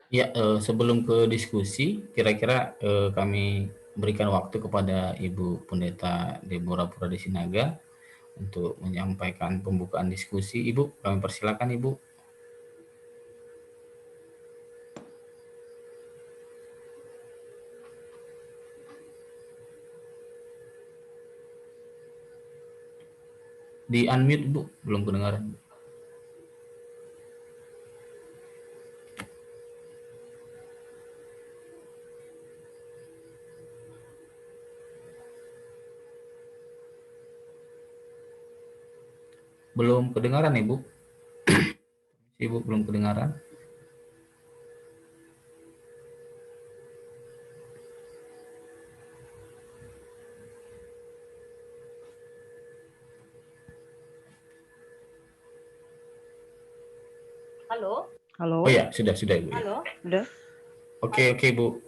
Ya, sebelum ke diskusi, kira-kira kami berikan waktu kepada Ibu Pendeta Deborah Pradesinaga untuk menyampaikan pembukaan diskusi. Ibu, kami persilakan Ibu. Di unmute Bu, belum kedengaran. Belum kedengaran Ibu. Ibu belum kedengaran. Halo? Oh ya, sudah Ibu. Halo? Ya. Udah? Oke Bu.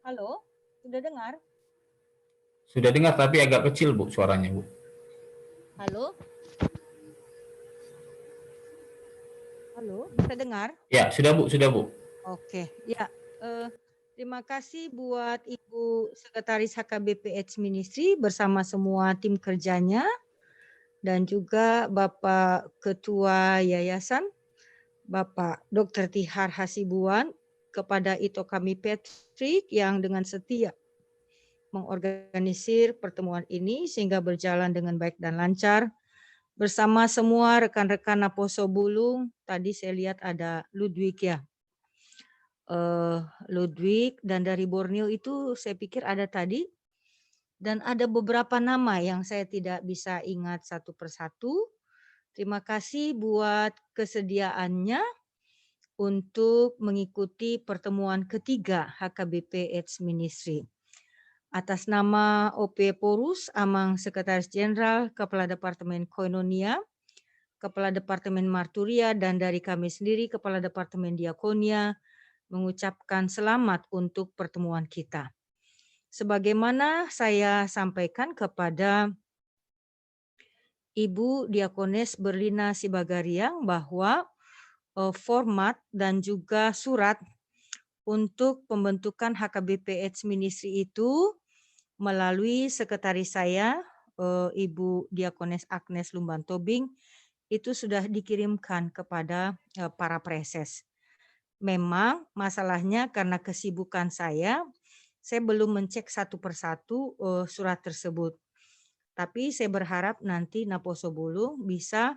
Halo? Sudah dengar? Sudah dengar tapi agak kecil Bu suaranya Bu. Halo? Halo, bisa dengar? Ya, sudah Bu. Oke, ya. Terima kasih buat Ibu Sekretaris HKBP Ministry bersama semua tim kerjanya dan juga Bapak Ketua Yayasan, Bapak Dr. Tihar Hasibuan, kepada Ito Kami Patrick yang dengan setia mengorganisir pertemuan ini sehingga berjalan dengan baik dan lancar. Bersama semua rekan-rekan Naposo Bulung, tadi saya lihat ada Ludwig ya. Ludwig dan dari Borneo itu saya pikir ada tadi. Dan ada beberapa nama yang saya tidak bisa ingat satu persatu. Terima kasih buat kesediaannya untuk mengikuti pertemuan ketiga HKBP AIDS Ministry. Atas nama OP Porus, Amang Sekretaris Jenderal, Kepala Departemen Koinonia, Kepala Departemen Marturia, dan dari kami sendiri, Kepala Departemen Diakonia, mengucapkan selamat untuk pertemuan kita. Sebagaimana saya sampaikan kepada Ibu Diakones Berlina Sibagariang bahwa format dan juga surat untuk pembentukan HKBP AIDS Ministry itu melalui sekretaris saya, Ibu Diakones Agnes Lumban Tobing, itu sudah dikirimkan kepada para preses. Memang masalahnya karena kesibukan saya belum mencek satu persatu surat tersebut. Tapi saya berharap nanti Naposo Bulung bisa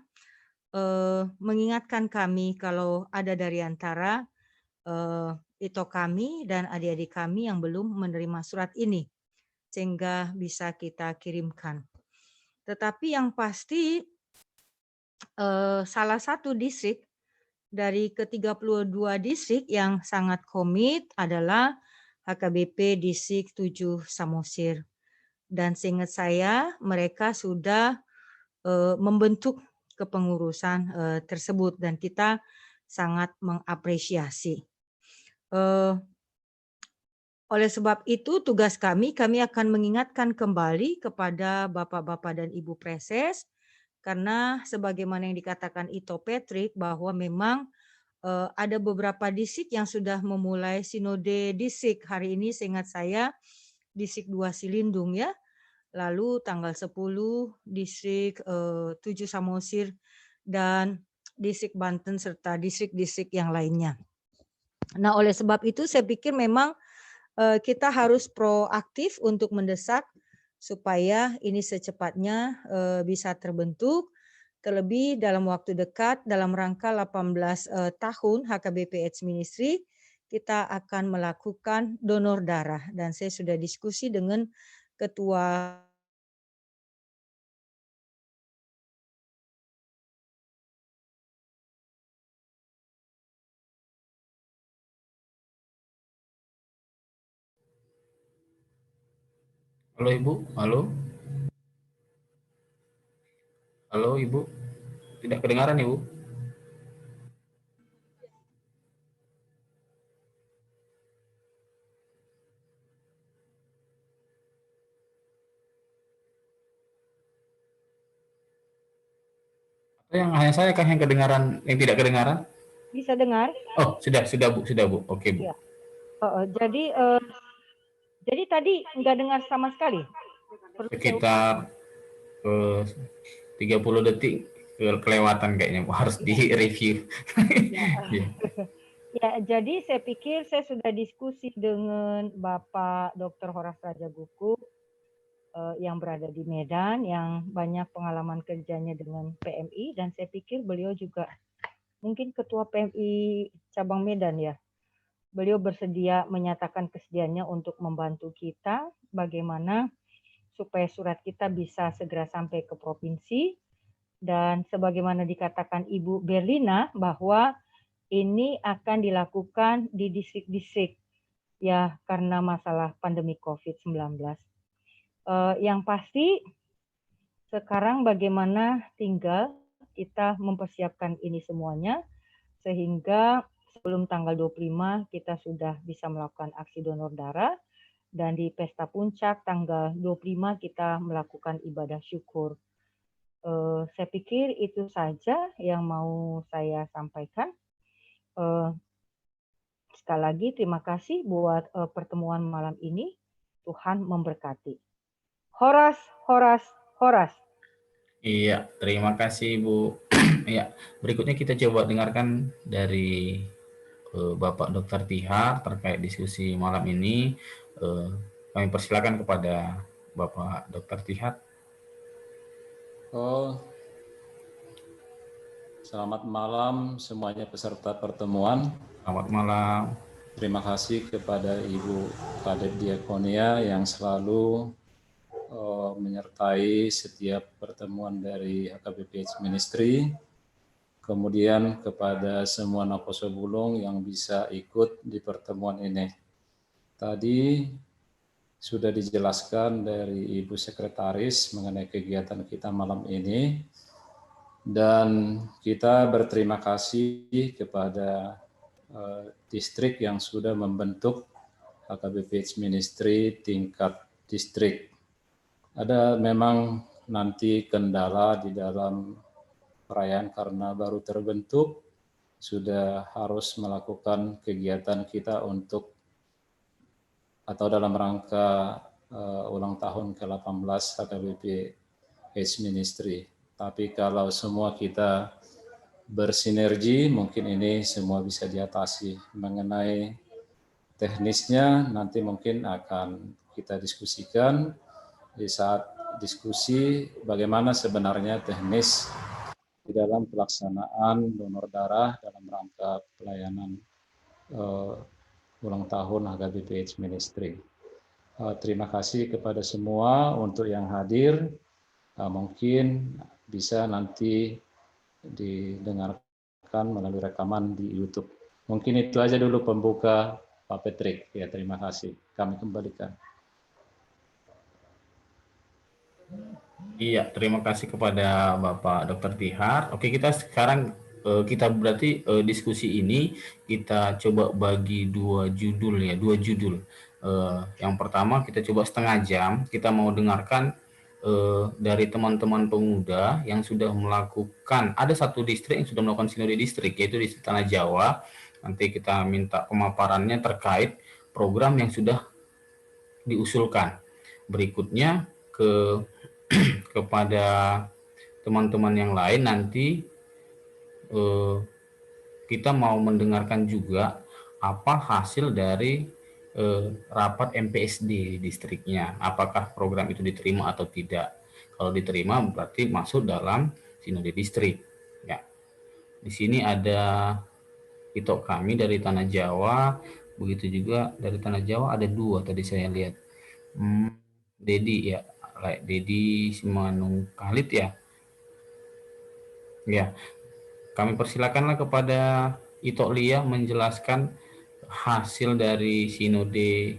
mengingatkan kami kalau ada dari antara itu kami dan adik-adik kami yang belum menerima surat ini, sehingga bisa kita kirimkan. Tetapi yang pasti salah satu distrik dari ke-32 distrik yang sangat komit adalah HKBP Distrik 7 Samosir. Dan seingat saya mereka sudah membentuk kepengurusan tersebut dan kita sangat mengapresiasi. Oleh sebab itu tugas kami akan mengingatkan kembali kepada Bapak-Bapak dan Ibu Preses, karena sebagaimana yang dikatakan Ito Patrick bahwa memang ada beberapa distrik yang sudah memulai sinode distrik. Hari ini seingat saya distrik 2 Silindung ya, lalu tanggal 10 distrik 7 Samosir dan distrik Banten serta distrik-distrik yang lainnya. Nah, oleh sebab itu saya pikir memang kita harus proaktif untuk mendesak supaya ini secepatnya bisa terbentuk, terlebih dalam waktu dekat dalam rangka 18 tahun HKBP AIDS Ministry kita akan melakukan donor darah dan saya sudah diskusi dengan ketua Halo Ibu, halo. Halo Ibu. Tidak kedengaran Ibu? Yang hanya saya kah yang kedengaran, yang tidak kedengaran? Bisa dengar? Oh, sudah Bu, sudah Bu. Oke Bu. Ya. Jadi tadi nggak dengar sama sekali. Perlu saya ulang. Sekitar 30 detik kelewatan kayaknya Bu, harus Ya, di-review. ya. Ya. Ya, jadi saya pikir saya sudah diskusi dengan Bapak Dr. Horas Rajaguku yang berada di Medan, yang banyak pengalaman kerjanya dengan PMI, dan saya pikir beliau juga mungkin Ketua PMI Cabang Medan ya. Beliau bersedia menyatakan kesediaannya untuk membantu kita bagaimana supaya surat kita bisa segera sampai ke provinsi, dan sebagaimana dikatakan Ibu Berlina bahwa ini akan dilakukan di distrik-distrik ya karena masalah pandemi COVID-19. Yang pasti sekarang bagaimana tinggal kita mempersiapkan ini semuanya sehingga sebelum tanggal 25 kita sudah bisa melakukan aksi donor darah, dan di Pesta Puncak tanggal 25 kita melakukan ibadah syukur. Saya pikir itu saja yang mau saya sampaikan. Sekali lagi terima kasih buat pertemuan malam ini. Tuhan memberkati. Horas, horas, horas. Iya, terima kasih Bu. Ya, berikutnya kita coba dengarkan dari Bapak Dr. Tihar terkait diskusi malam ini. Kami persilakan kepada Bapak Dr. Tihar. Oh, selamat malam semuanya peserta pertemuan. Selamat malam. Terima kasih kepada Ibu Kadep Diakonia yang selalu menyertai setiap pertemuan dari HKBPH Ministry. Kemudian kepada semua Nakoso Bulung yang bisa ikut di pertemuan ini. Tadi sudah dijelaskan dari Ibu Sekretaris mengenai kegiatan kita malam ini. Dan kita berterima kasih kepada distrik yang sudah membentuk HKBPH Ministry tingkat distrik. Ada memang nanti kendala di dalam perayaan karena baru terbentuk, sudah harus melakukan kegiatan kita untuk atau dalam rangka ulang tahun ke-18 HKBPH Ministry. Tapi kalau semua kita bersinergi, mungkin ini semua bisa diatasi. Mengenai teknisnya, nanti mungkin akan kita diskusikan di saat diskusi bagaimana sebenarnya teknis di dalam pelaksanaan donor darah dalam rangka pelayanan ulang tahun HKBPH Ministry. Terima kasih kepada semua untuk yang hadir. Mungkin bisa nanti didengarkan melalui rekaman di YouTube. Mungkin itu aja dulu pembuka Pak Patrick. Ya, terima kasih. Kami kembalikan. Iya, terima kasih kepada Bapak Dr. Tihar. Oke, kita sekarang kita berarti diskusi ini kita coba bagi dua judul ya, dua judul. Yang pertama kita coba setengah jam, kita mau dengarkan dari teman-teman pemuda yang sudah melakukan, ada satu distrik yang sudah melakukan sinode distrik, yaitu di Tanah Jawa. Nanti kita minta pemaparannya terkait program yang sudah diusulkan. Berikutnya kepada teman-teman yang lain nanti kita mau mendengarkan juga apa hasil dari rapat MPSD distriknya, apakah program itu diterima atau tidak. Kalau diterima berarti masuk dalam sinode distrik. Ya, di sini ada pitok kami dari Tanah Jawa, begitu juga dari Tanah Jawa ada dua tadi saya lihat. Dedi ya, Dedi Simanung Khalid ya. Ya, kami persilakanlah kepada Ito Lia menjelaskan hasil dari sinode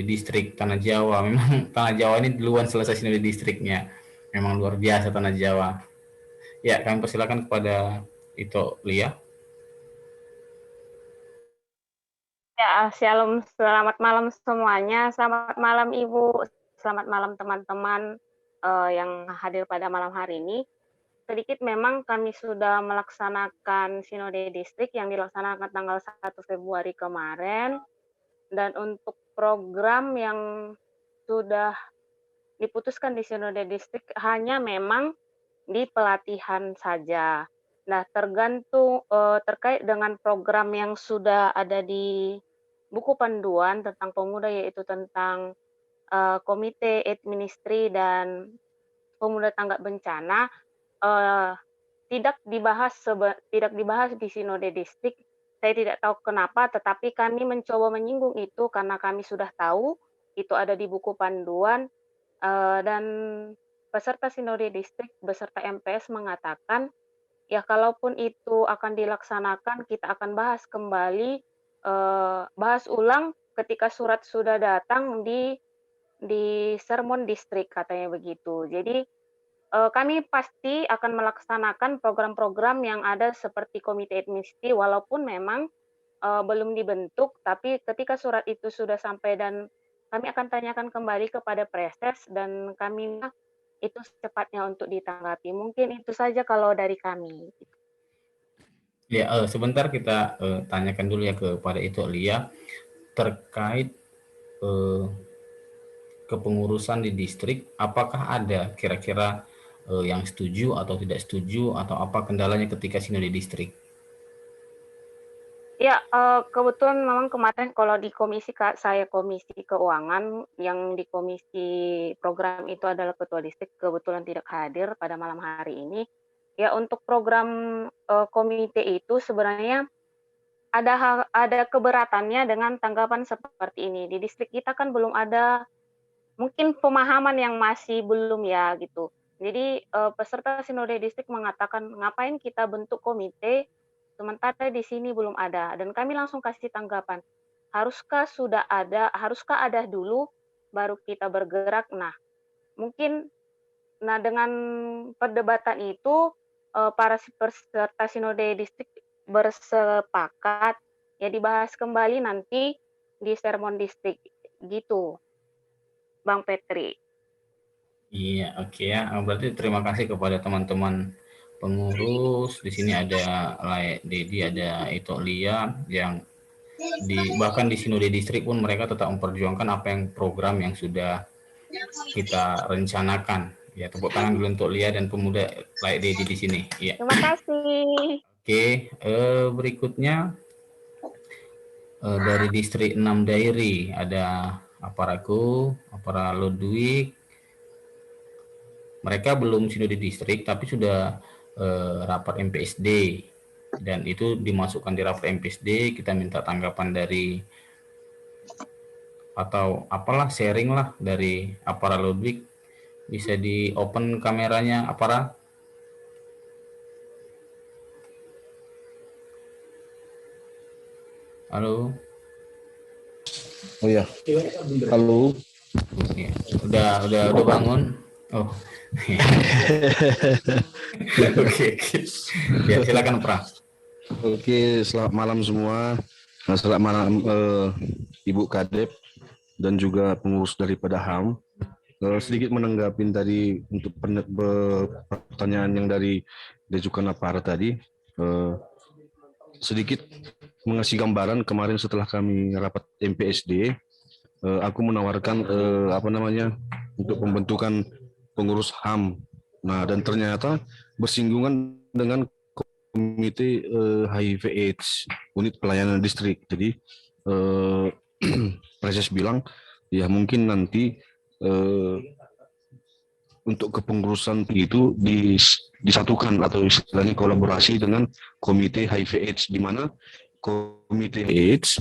distrik Tanah Jawa. Memang Tanah Jawa ini duluan selesai sinode distriknya. Memang luar biasa Tanah Jawa. Ya, kami persilakan kepada Ito Lia. Ya, shalom, selamat malam semuanya. Selamat malam Ibu, selamat malam teman-teman yang hadir pada malam hari ini. sedikit memang kami sudah melaksanakan Sinode Distrik yang dilaksanakan tanggal 1 Februari kemarin, dan untuk program yang sudah diputuskan di Sinode Distrik hanya memang di pelatihan saja. Nah, terkait dengan program yang sudah ada di buku panduan tentang pemuda, yaitu tentang Komite Administri dan Pemuda Tanggap Bencana, tidak dibahas di Sinode Distrik. Saya tidak tahu kenapa, tetapi kami mencoba menyinggung itu karena kami sudah tahu itu ada di buku panduan, dan peserta Sinode Distrik beserta MPS mengatakan, ya kalaupun itu akan dilaksanakan, kita akan bahas kembali, bahas ulang ketika surat sudah datang di sermon distrik, katanya begitu. Jadi kami pasti akan melaksanakan program-program yang ada seperti komite administrasi, walaupun memang belum dibentuk, tapi ketika surat itu sudah sampai dan kami akan tanyakan kembali kepada Preses dan kami itu secepatnya untuk ditanggapi. Mungkin itu saja kalau dari kami. Ya, sebentar kita tanyakan dulu ya kepada Itu Lia terkait kepengurusan di distrik, apakah ada kira-kira yang setuju atau tidak setuju, atau apa kendalanya ketika sinode distrik? Ya, kebetulan memang kemarin kalau di saya komisi keuangan, yang di komisi program itu adalah ketua distrik, kebetulan tidak hadir pada malam hari ini. Ya, untuk program komite itu sebenarnya ada keberatannya dengan tanggapan seperti ini. Di distrik kita kan belum ada mungkin pemahaman yang masih belum ya gitu. Jadi peserta sinode distrik mengatakan, ngapain kita bentuk komite sementara di sini belum ada, dan kami langsung kasih tanggapan, haruskah ada dulu baru kita bergerak. Nah, mungkin dengan perdebatan itu para peserta sinode distrik bersepakat ya dibahas kembali nanti di sermon distrik gitu, Bang Petri. Iya, oke ya. Berarti terima kasih kepada teman-teman pengurus. Di sini ada Dedi, ada Itu Lia yang bahkan di sinode distrik pun mereka tetap memperjuangkan apa yang program yang sudah kita rencanakan. Ya, tepuk tangan dulu untuk Lia dan pemuda Layak Dedi di sini. Ya. Terima kasih. Oke, berikutnya dari distrik 6 Dairi ada Aparago, Apara Ludwig. Mereka belum sinode distrik tapi sudah rapat MPSD, dan itu dimasukkan di rapat MPSD. Kita minta tanggapan dari atau apalah, sharing lah dari Apara Ludwig. Bisa di open kameranya Apara? Halo. Oh ya, halo. Ya, udah bangun. Oh. Oke. Ya, silakan Pra. Oke, selamat malam semua. Selamat malam Ibu Kadep dan juga pengurus daripada HAM. Sedikit menanggapi tadi untuk pertanyaan yang diajukan Apara tadi. Sedikit mengasih gambaran kemarin setelah kami rapat MPSD, aku menawarkan untuk pembentukan pengurus HAM. Nah, dan ternyata bersinggungan dengan komite HIV/AIDS unit pelayanan distrik. Jadi Preses bilang ya mungkin nanti untuk kepengurusan itu disatukan atau istilahnya kolaborasi dengan komite HIV/AIDS, di mana komite AIDS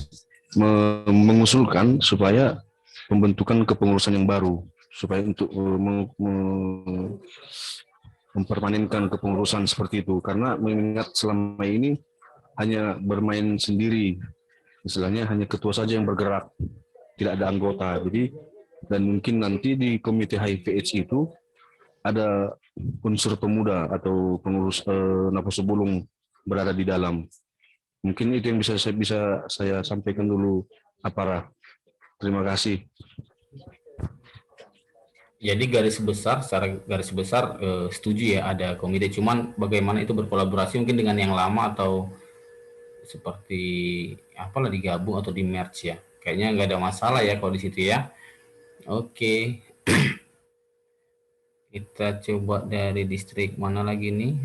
mengusulkan supaya pembentukan kepengurusan yang baru supaya untuk mempermanenkan kepengurusan seperti itu, karena mengingat selama ini hanya bermain sendiri, istilahnya hanya ketua saja yang bergerak, tidak ada anggota. Jadi dan mungkin nanti di komite HIV/AIDS itu ada unsur pemuda atau pengurus nafas bulung berada di dalam. Mungkin itu yang bisa saya sampaikan dulu, Apara. Terima kasih. Jadi secara garis besar setuju ya ada komite, cuman bagaimana itu berkolaborasi mungkin dengan yang lama atau seperti apalah digabung atau di merge ya. Kayaknya nggak ada masalah ya kalau di situ ya. Oke, kita coba dari distrik mana lagi nih?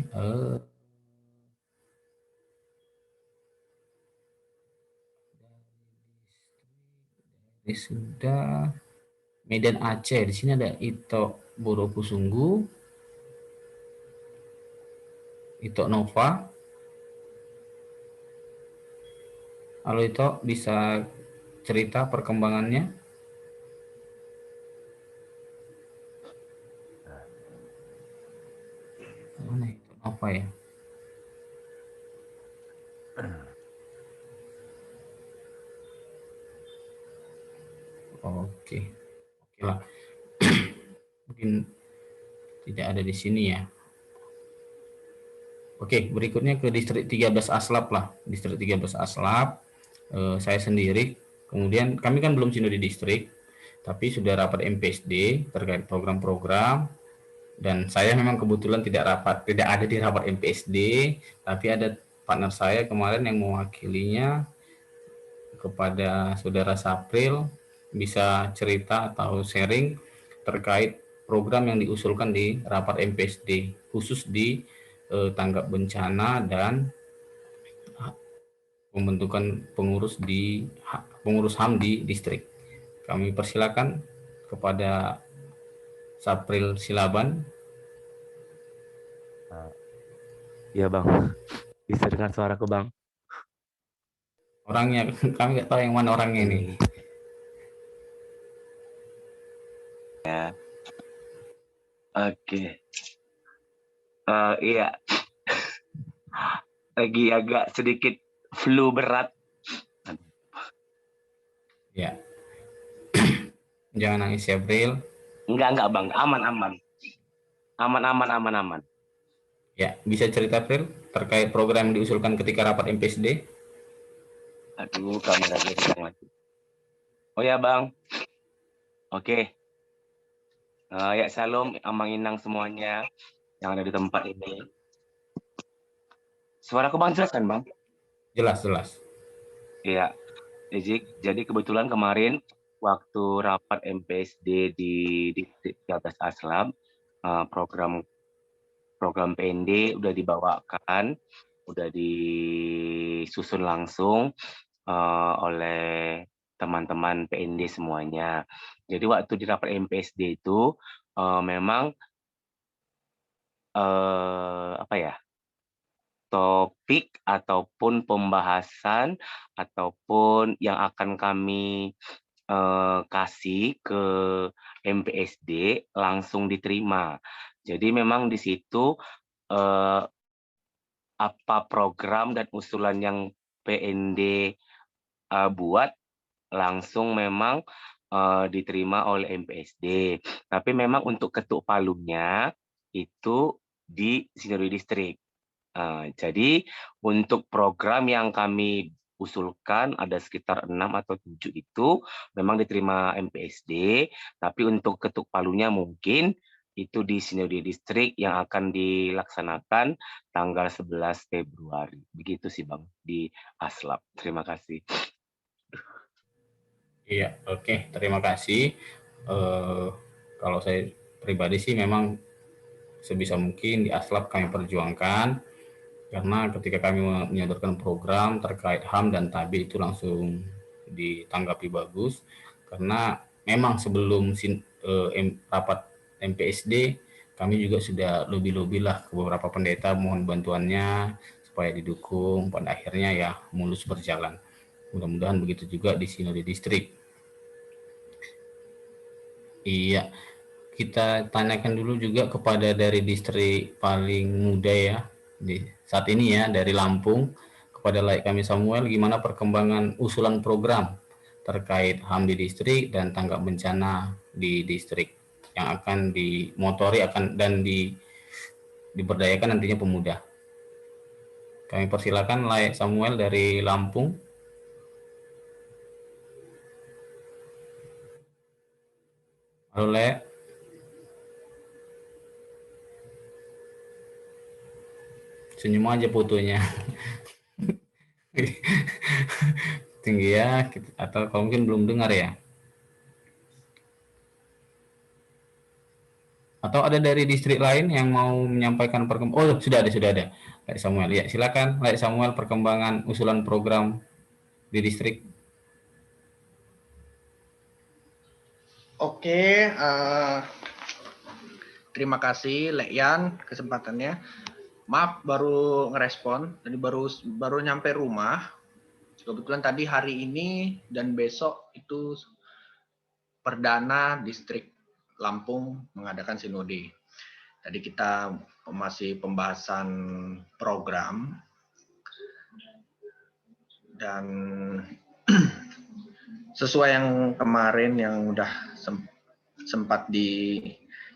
Ini sudah Medan Aceh. Di sini ada Ito Borokusunggu, Ito Nova. Halo Ito, bisa cerita perkembangannya? Mana itu Nova ya? Oke, oke lah. Mungkin tidak ada di sini ya. Oke, berikutnya ke distrik 13 Aslap lah. Distrik 13 Aslap, saya sendiri. Kemudian kami kan belum sinode distrik, tapi sudah rapat MPSD terkait program-program. Dan saya memang kebetulan tidak ada di rapat MPSD, tapi ada partner saya kemarin yang mewakilinya. Kepada Saudara Sapril, bisa cerita atau sharing terkait program yang diusulkan di rapat MPSD, khusus di tanggap bencana dan pembentukan pengurus HAM di distrik. Kami persilakan kepada Sapril Silaban. Iya Bang, bisa dengar suaraku Bang? Orangnya, kami nggak tahu yang mana orangnya ini. Ya, oke. Iya, lagi agak sedikit flu berat. Ya, jangan nangis ya, April. Enggak Bang, aman. Aman. Ya, bisa cerita April terkait program yang diusulkan ketika rapat MPSD? Aduh, kameranya sedang mati. Oh ya Bang, oke. Ya salam, amang inang semuanya yang ada di tempat ini. Suaraku Bang jelas kan Bang? Jelas. Iya, jadi kebetulan kemarin waktu rapat MPSD di atas Aslam, program PND udah dibawakan, udah disusun langsung oleh teman-teman PND semuanya. Jadi waktu di rapat MPSD itu memang topik ataupun pembahasan ataupun yang akan kami kasih ke MPSD langsung diterima. Jadi memang di situ apa program dan usulan yang PND buat langsung memang diterima oleh MPSD. Tapi memang untuk ketuk palunya itu di Sinode Distrik. Jadi untuk program yang kami usulkan ada sekitar 6 atau 7 itu memang diterima MPSD, tapi untuk ketuk palunya mungkin itu di Sinode Distrik yang akan dilaksanakan tanggal 11 Februari. Begitu sih Bang, di Aslap. Terima kasih. Iya, oke, terima kasih. Kalau saya pribadi sih memang sebisa mungkin di Aslap kami perjuangkan, karena ketika kami menyodorkan program terkait HAM dan TABI itu langsung ditanggapi bagus, karena memang sebelum rapat MPSD kami juga sudah lobby lah ke beberapa pendeta mohon bantuannya supaya didukung, pada akhirnya ya mulus berjalan. Mudah-mudahan begitu juga di Sinode Distrik. Iya, kita tanyakan dulu juga kepada dari distrik paling muda ya di saat ini ya, dari Lampung, kepada Laik Kami Samuel, gimana perkembangan usulan program terkait HAM di distrik dan tanggap bencana di distrik yang akan dimotori dan diberdayakan nantinya pemuda. Kami persilakan Laik Samuel dari Lampung. Halo Laik. Senyum aja fotonya. Tinggi ya, atau kalau mungkin belum dengar ya. Atau ada dari distrik lain yang mau menyampaikan perkembangan? Oh, sudah ada. Lek Samuel. Ya, silakan Lek Samuel, perkembangan usulan program di distrik. Oke, terima kasih Lek Yan kesempatannya. Maaf baru ngerespon, tadi baru nyampe rumah. Kebetulan tadi hari ini dan besok itu perdana distrik Lampung mengadakan sinode. Tadi kita masih pembahasan program dan sesuai yang kemarin yang udah sempat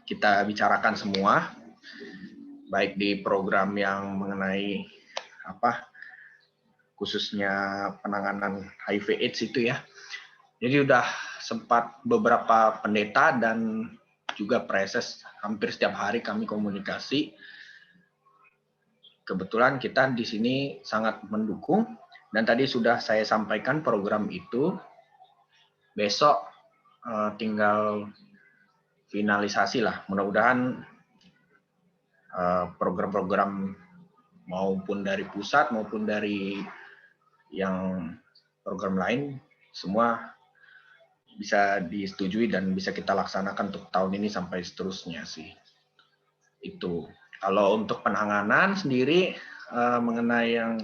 kita bicarakan semua, baik di program yang mengenai khususnya penanganan HIV/AIDS itu ya. Jadi udah sempat beberapa pendeta dan juga preses hampir setiap hari kami komunikasi. Kebetulan kita di sini sangat mendukung dan tadi sudah saya sampaikan program itu. Besok tinggal finalisasi lah. Mudah-mudahan program-program maupun dari pusat maupun dari yang program lain semua bisa disetujui dan bisa kita laksanakan untuk tahun ini sampai seterusnya sih. Itu. Kalau untuk penanganan sendiri mengenai yang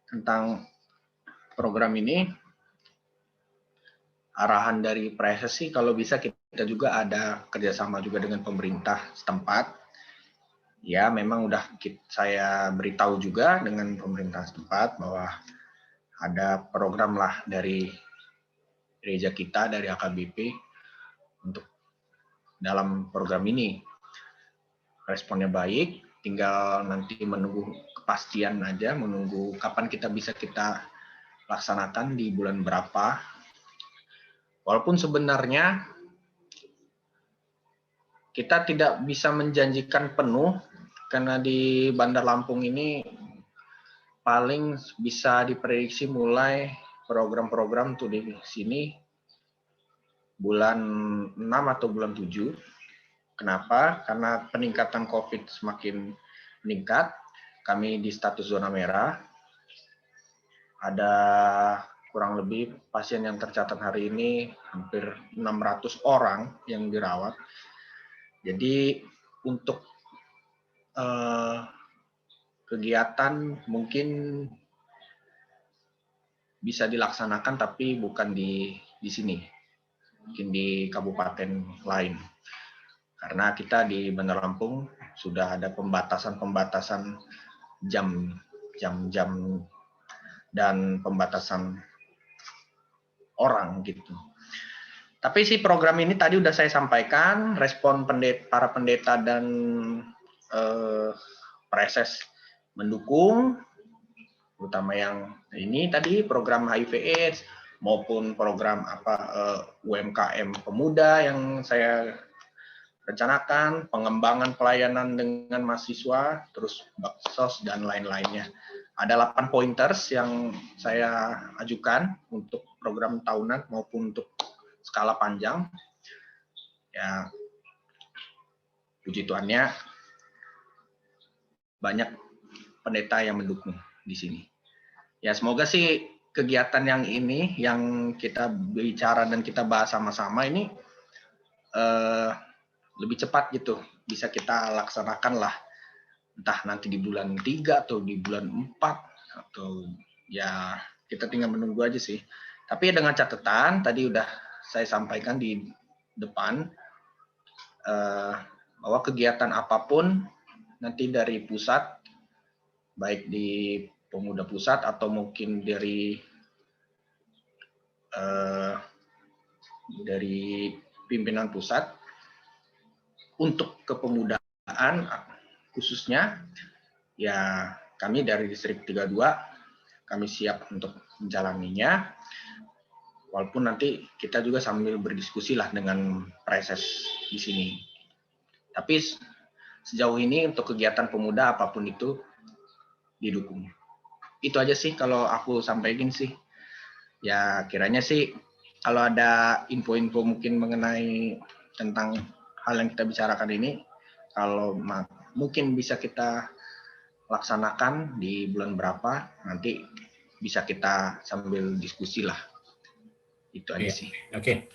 tentang program ini, arahan dari preses sih kalau bisa kita juga ada kerjasama juga dengan pemerintah setempat. Ya memang udah saya beritahu juga dengan pemerintah setempat bahwa ada program lah dari gereja kita, dari AKBP untuk dalam program ini. Responnya baik, tinggal nanti menunggu kepastian aja, menunggu kapan kita laksanakan di bulan berapa. Walaupun sebenarnya kita tidak bisa menjanjikan penuh, karena di Bandar Lampung ini paling bisa diprediksi mulai program-program tuh di sini bulan 6 atau bulan 7. Kenapa? Karena peningkatan COVID semakin meningkat. Kami di status zona merah. Ada kurang lebih pasien yang tercatat hari ini hampir 600 orang yang dirawat. Jadi untuk kegiatan mungkin bisa dilaksanakan tapi bukan di sini, mungkin di kabupaten lain. Karena kita di Bandar Lampung sudah ada pembatasan jam dan pembatasan orang gitu. Tapi si program ini tadi udah saya sampaikan, respon para pendeta dan preses mendukung, terutama yang ini tadi program HIV/AIDS maupun program UMKM pemuda yang saya rencanakan, pengembangan pelayanan dengan mahasiswa, terus baksos dan lain-lainnya. Ada 8 pointers yang saya ajukan untuk program tahunan maupun untuk skala panjang. Ya, puji Tuhannya banyak pendeta yang mendukung di sini. Ya, semoga sih kegiatan yang ini yang kita bicara dan kita bahas sama-sama ini lebih cepat gitu, bisa kita laksanakan lah, entah nanti di bulan 3 atau di bulan 4 atau ya kita tinggal menunggu aja sih. Tapi dengan catatan tadi udah saya sampaikan di depan bahwa kegiatan apapun nanti dari pusat, baik di pemuda pusat atau mungkin dari pimpinan pusat, untuk kepemudaan khususnya, ya kami dari distrik 32 kami siap untuk menjalaninya, walaupun nanti kita juga sambil berdiskusi lah dengan preses di sini. Tapi sejauh ini untuk kegiatan pemuda apapun itu didukung. Itu aja sih kalau aku sampaikan sih. Ya kiranya sih kalau ada info-info mungkin mengenai tentang hal yang kita bicarakan ini, kalau mungkin bisa kita laksanakan di bulan berapa, nanti bisa kita sambil diskusi lah. Itu aja sih. Oke.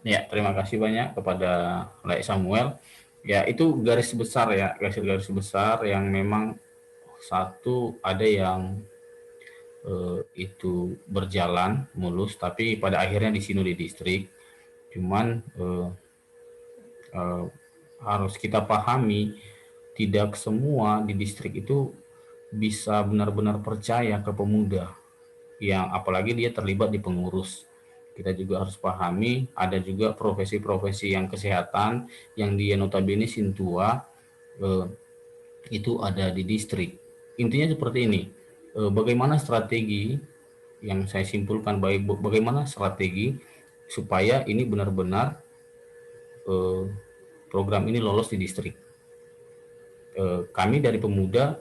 Ya, terima kasih banyak kepada Lek Samuel. Ya, itu garis besar ya, garis besar yang memang satu ada yang itu berjalan mulus, tapi pada akhirnya di Sinode Distrik. Cuman harus kita pahami tidak semua di distrik itu bisa benar-benar percaya ke pemuda, yang apalagi dia terlibat di pengurus. Kita juga harus pahami ada juga profesi-profesi yang kesehatan yang dia notabene Sintua itu ada di distrik. Intinya seperti ini, bagaimana strategi yang saya simpulkan, bagaimana strategi supaya ini benar-benar program ini lolos di distrik. Kami dari pemuda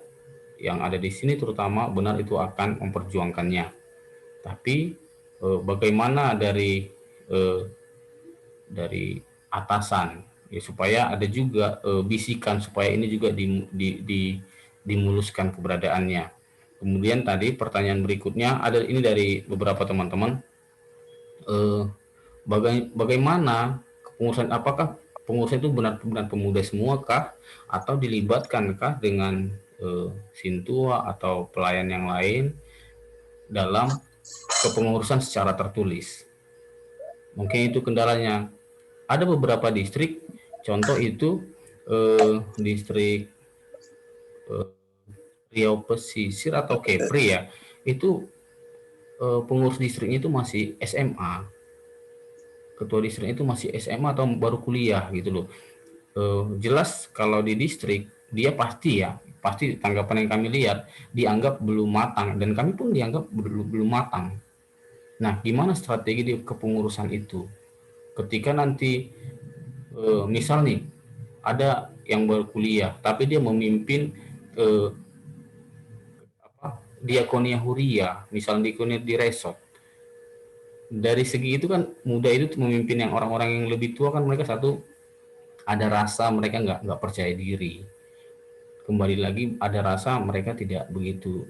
yang ada di sini terutama benar itu akan memperjuangkannya. Tapi bagaimana dari atasan ya, supaya ada juga bisikan supaya ini juga dimuluskan keberadaannya. Kemudian tadi pertanyaan berikutnya ada ini dari beberapa teman-teman, bagaimana kepengurusan, apakah pengurusan itu benar-benar pemuda semua kah, atau dilibatkankah dengan Sintua atau pelayan yang lain dalam kepengurusan secara tertulis. Mungkin itu kendalanya. Ada beberapa distrik, contoh itu distrik Riau Pesisir atau Kepri ya, itu pengurus distriknya itu masih SMA, ketua distriknya itu masih SMA atau baru kuliah gitu loh. Jelas kalau di distrik dia pasti tanggapan yang kami lihat dianggap belum matang, dan kami pun dianggap belum matang. Nah, gimana strategi di kepengurusan itu? Ketika nanti misal nih ada yang berkuliah tapi dia memimpin diakonia huria, misalnya diakonia di resort. Dari segi itu kan muda itu memimpin yang orang-orang yang lebih tua, kan mereka satu ada rasa mereka nggak percaya diri. Kembali lagi ada rasa mereka tidak begitu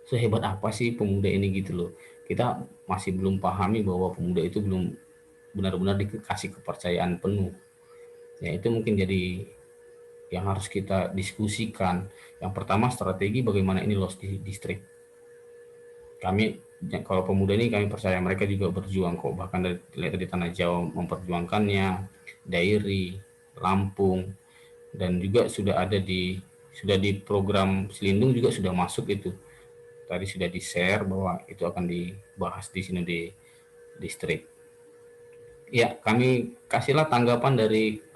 sehebat apa sih pemuda ini gitu loh. Kita masih belum pahami bahwa pemuda itu belum benar-benar dikasih kepercayaan penuh. Ya itu mungkin jadi yang harus kita diskusikan. Yang pertama strategi bagaimana ini lolos di distrik. Kami kalau pemuda ini kami percaya mereka juga berjuang kok, bahkan dari Tanah Jawa memperjuangkannya, Dairi, Lampung, dan juga sudah di program Selindung juga sudah masuk itu. Tadi sudah di-share bahwa itu akan dibahas di sini di distrik. Ya, kami kasihlah tanggapan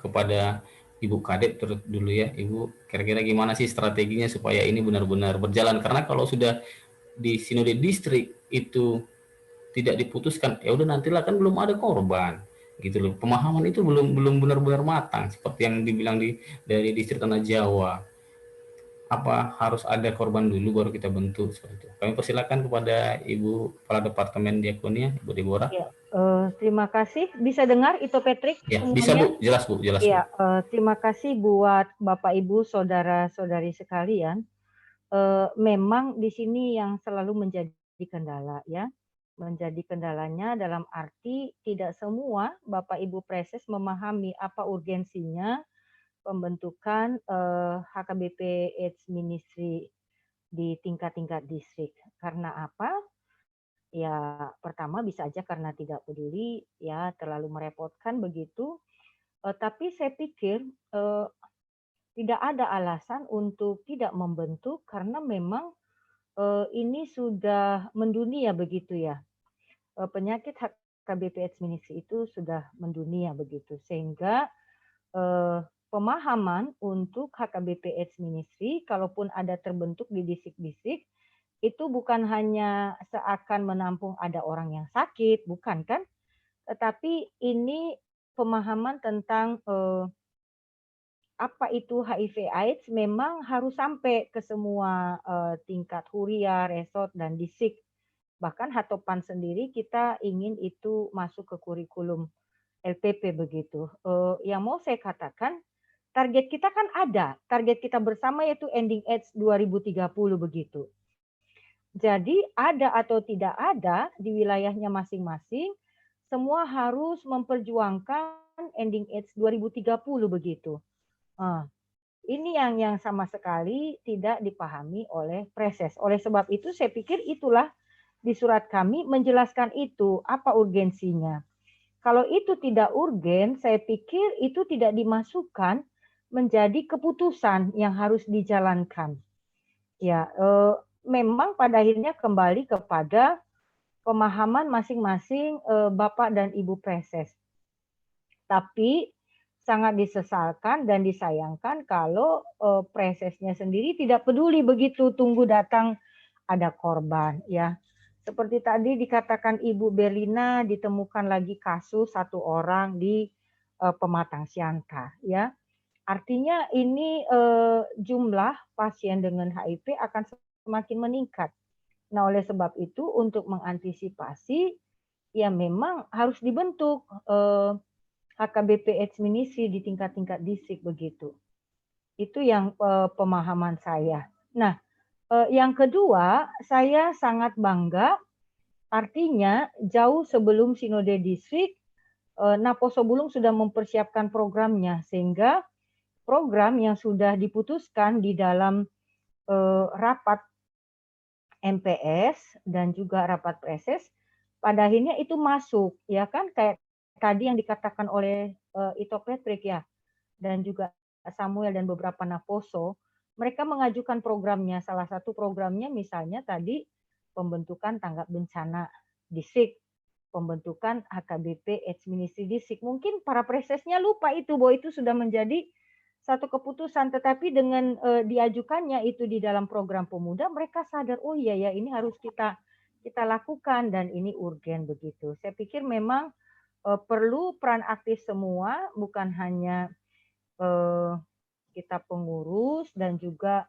kepada Ibu Kadep dulu ya, Ibu. Kira-kira gimana sih strateginya supaya ini benar-benar berjalan? Karena kalau sudah di sinode distrik itu tidak diputuskan, ya udah nantilah, kan belum ada korban gitu loh. Pemahaman itu belum benar-benar matang seperti yang dibilang dari distrik Tanah Jawa. Apa harus ada korban dulu baru kita bentuk seperti itu? Kami persilakan kepada Ibu Kepala Departemen Diakonia, Ibu Deborah. Ya, terima kasih. Bisa dengar itu Patrick? Ya, semuanya? bisa Bu, jelas Bu, jelas. Ya, terima kasih buat Bapak Ibu, saudara-saudari sekalian. Memang di sini yang selalu menjadi kendala ya. Menjadi kendalanya dalam arti tidak semua Bapak Ibu Preses memahami apa urgensinya pembentukan HKBP AIDS Ministry di tingkat-tingkat distrik. Karena apa? Ya, pertama bisa aja karena tidak peduli, ya terlalu merepotkan begitu. Tapi saya pikir tidak ada alasan untuk tidak membentuk karena memang ini sudah mendunia begitu ya. Penyakit HKBP AIDS Ministry itu sudah mendunia begitu, sehingga pemahaman untuk HKBP AIDS Ministry kalaupun ada terbentuk di distrik-distrik itu bukan hanya seakan menampung ada orang yang sakit, bukan kan? Tetapi ini pemahaman tentang apa itu HIV/AIDS memang harus sampai ke semua tingkat huria, resort, dan distrik. Bahkan Hatopan sendiri kita ingin itu masuk ke kurikulum LPP begitu. Yang mau saya katakan, target kita kan ada, target kita bersama yaitu ending AIDS 2030 begitu. Jadi ada atau tidak ada di wilayahnya masing-masing, semua harus memperjuangkan ending AIDS 2030 begitu. Ini yang sama sekali tidak dipahami oleh Preses. Oleh sebab itu saya pikir itulah di surat kami menjelaskan itu, apa urgensinya. Kalau itu tidak urgen, saya pikir itu tidak dimasukkan menjadi keputusan yang harus dijalankan. Ya, memang pada akhirnya kembali kepada pemahaman masing-masing Bapak dan Ibu Preses. Tapi sangat disesalkan dan disayangkan kalau presesnya sendiri tidak peduli begitu tunggu datang ada korban ya. Seperti tadi dikatakan Ibu Berlina ditemukan lagi kasus 1 orang di Pematang Siantar ya. Artinya ini jumlah pasien dengan HIV akan semakin meningkat. Nah, oleh sebab itu untuk mengantisipasi ya memang harus dibentuk HKBP AIDS Ministry di tingkat-tingkat distrik begitu. Itu yang pemahaman saya. Nah, yang kedua, saya sangat bangga artinya jauh sebelum Sinode Distrik, Naposo Bulung sudah mempersiapkan programnya sehingga program yang sudah diputuskan di dalam rapat MPS dan juga rapat Preses pada akhirnya itu masuk ya kan kayak tadi yang dikatakan oleh Ito Patrick ya, dan juga Samuel dan beberapa Naposo, mereka mengajukan programnya. Salah satu programnya misalnya tadi pembentukan tanggap bencana distrik, pembentukan HKBP AIDS Ministry distrik. Mungkin para presesnya lupa itu bahwa itu sudah menjadi satu keputusan, tetapi dengan diajukannya itu di dalam program pemuda, mereka sadar oh iya ya ini harus kita lakukan dan ini urgen begitu. Saya pikir memang perlu peran aktif semua, bukan hanya kita pengurus dan juga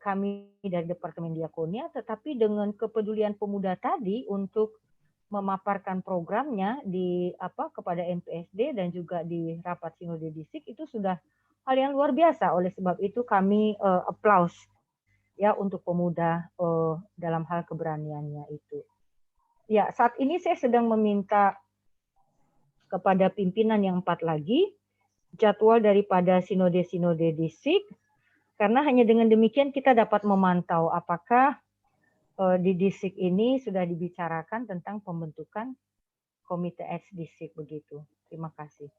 kami dari Departemen Diakonia, tetapi dengan kepedulian pemuda tadi untuk memaparkan programnya di kepada MPSD dan juga di rapat Sinode Distrik itu sudah hal yang luar biasa. Oleh sebab itu kami applause ya untuk pemuda dalam hal keberaniannya itu. Ya, saat ini saya sedang meminta kepada pimpinan yang 4 lagi, jadwal daripada sinode-sinode distrik, karena hanya dengan demikian kita dapat memantau apakah di distrik ini sudah dibicarakan tentang pembentukan komite AIDS distrik begitu. Terima kasih.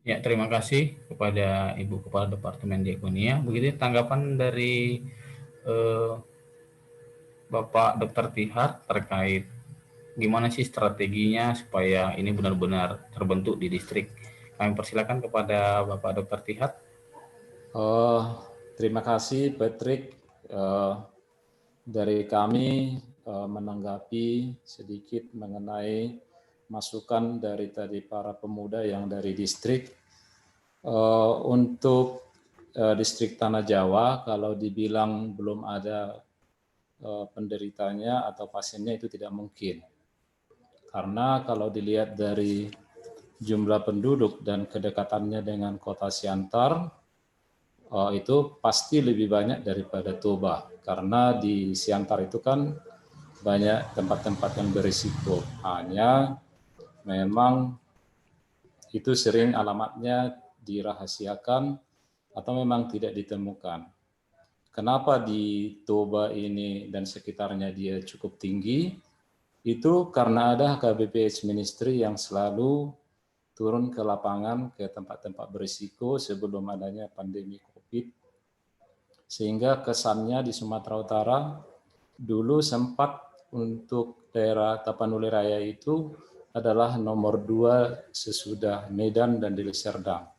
Ya, terima kasih kepada Ibu Kepala Departemen Diakonia. Begitu tanggapan dari Bapak Dr. Tihar terkait gimana sih strateginya supaya ini benar-benar terbentuk di distrik. Kami persilakan kepada Bapak Dr. Tihar. Terima kasih Patrick. Dari kami menanggapi sedikit mengenai masukan dari tadi para pemuda yang dari distrik. Untuk distrik Tanah Jawa, kalau dibilang belum ada penderitanya atau pasiennya itu tidak mungkin. Karena kalau dilihat dari jumlah penduduk dan kedekatannya dengan kota Siantar, itu pasti lebih banyak daripada Toba. Karena di Siantar itu kan banyak tempat-tempat yang berisiko. Hanya memang itu sering alamatnya dirahasiakan atau memang tidak ditemukan. Kenapa di Toba ini dan sekitarnya dia cukup tinggi? Itu karena ada HKBP AIDS Ministry yang selalu turun ke lapangan ke tempat-tempat berisiko sebelum adanya pandemi COVID. Sehingga kesannya di Sumatera Utara dulu sempat untuk daerah Tapanuli Raya itu adalah nomor 2 sesudah Medan dan Deli Serdang.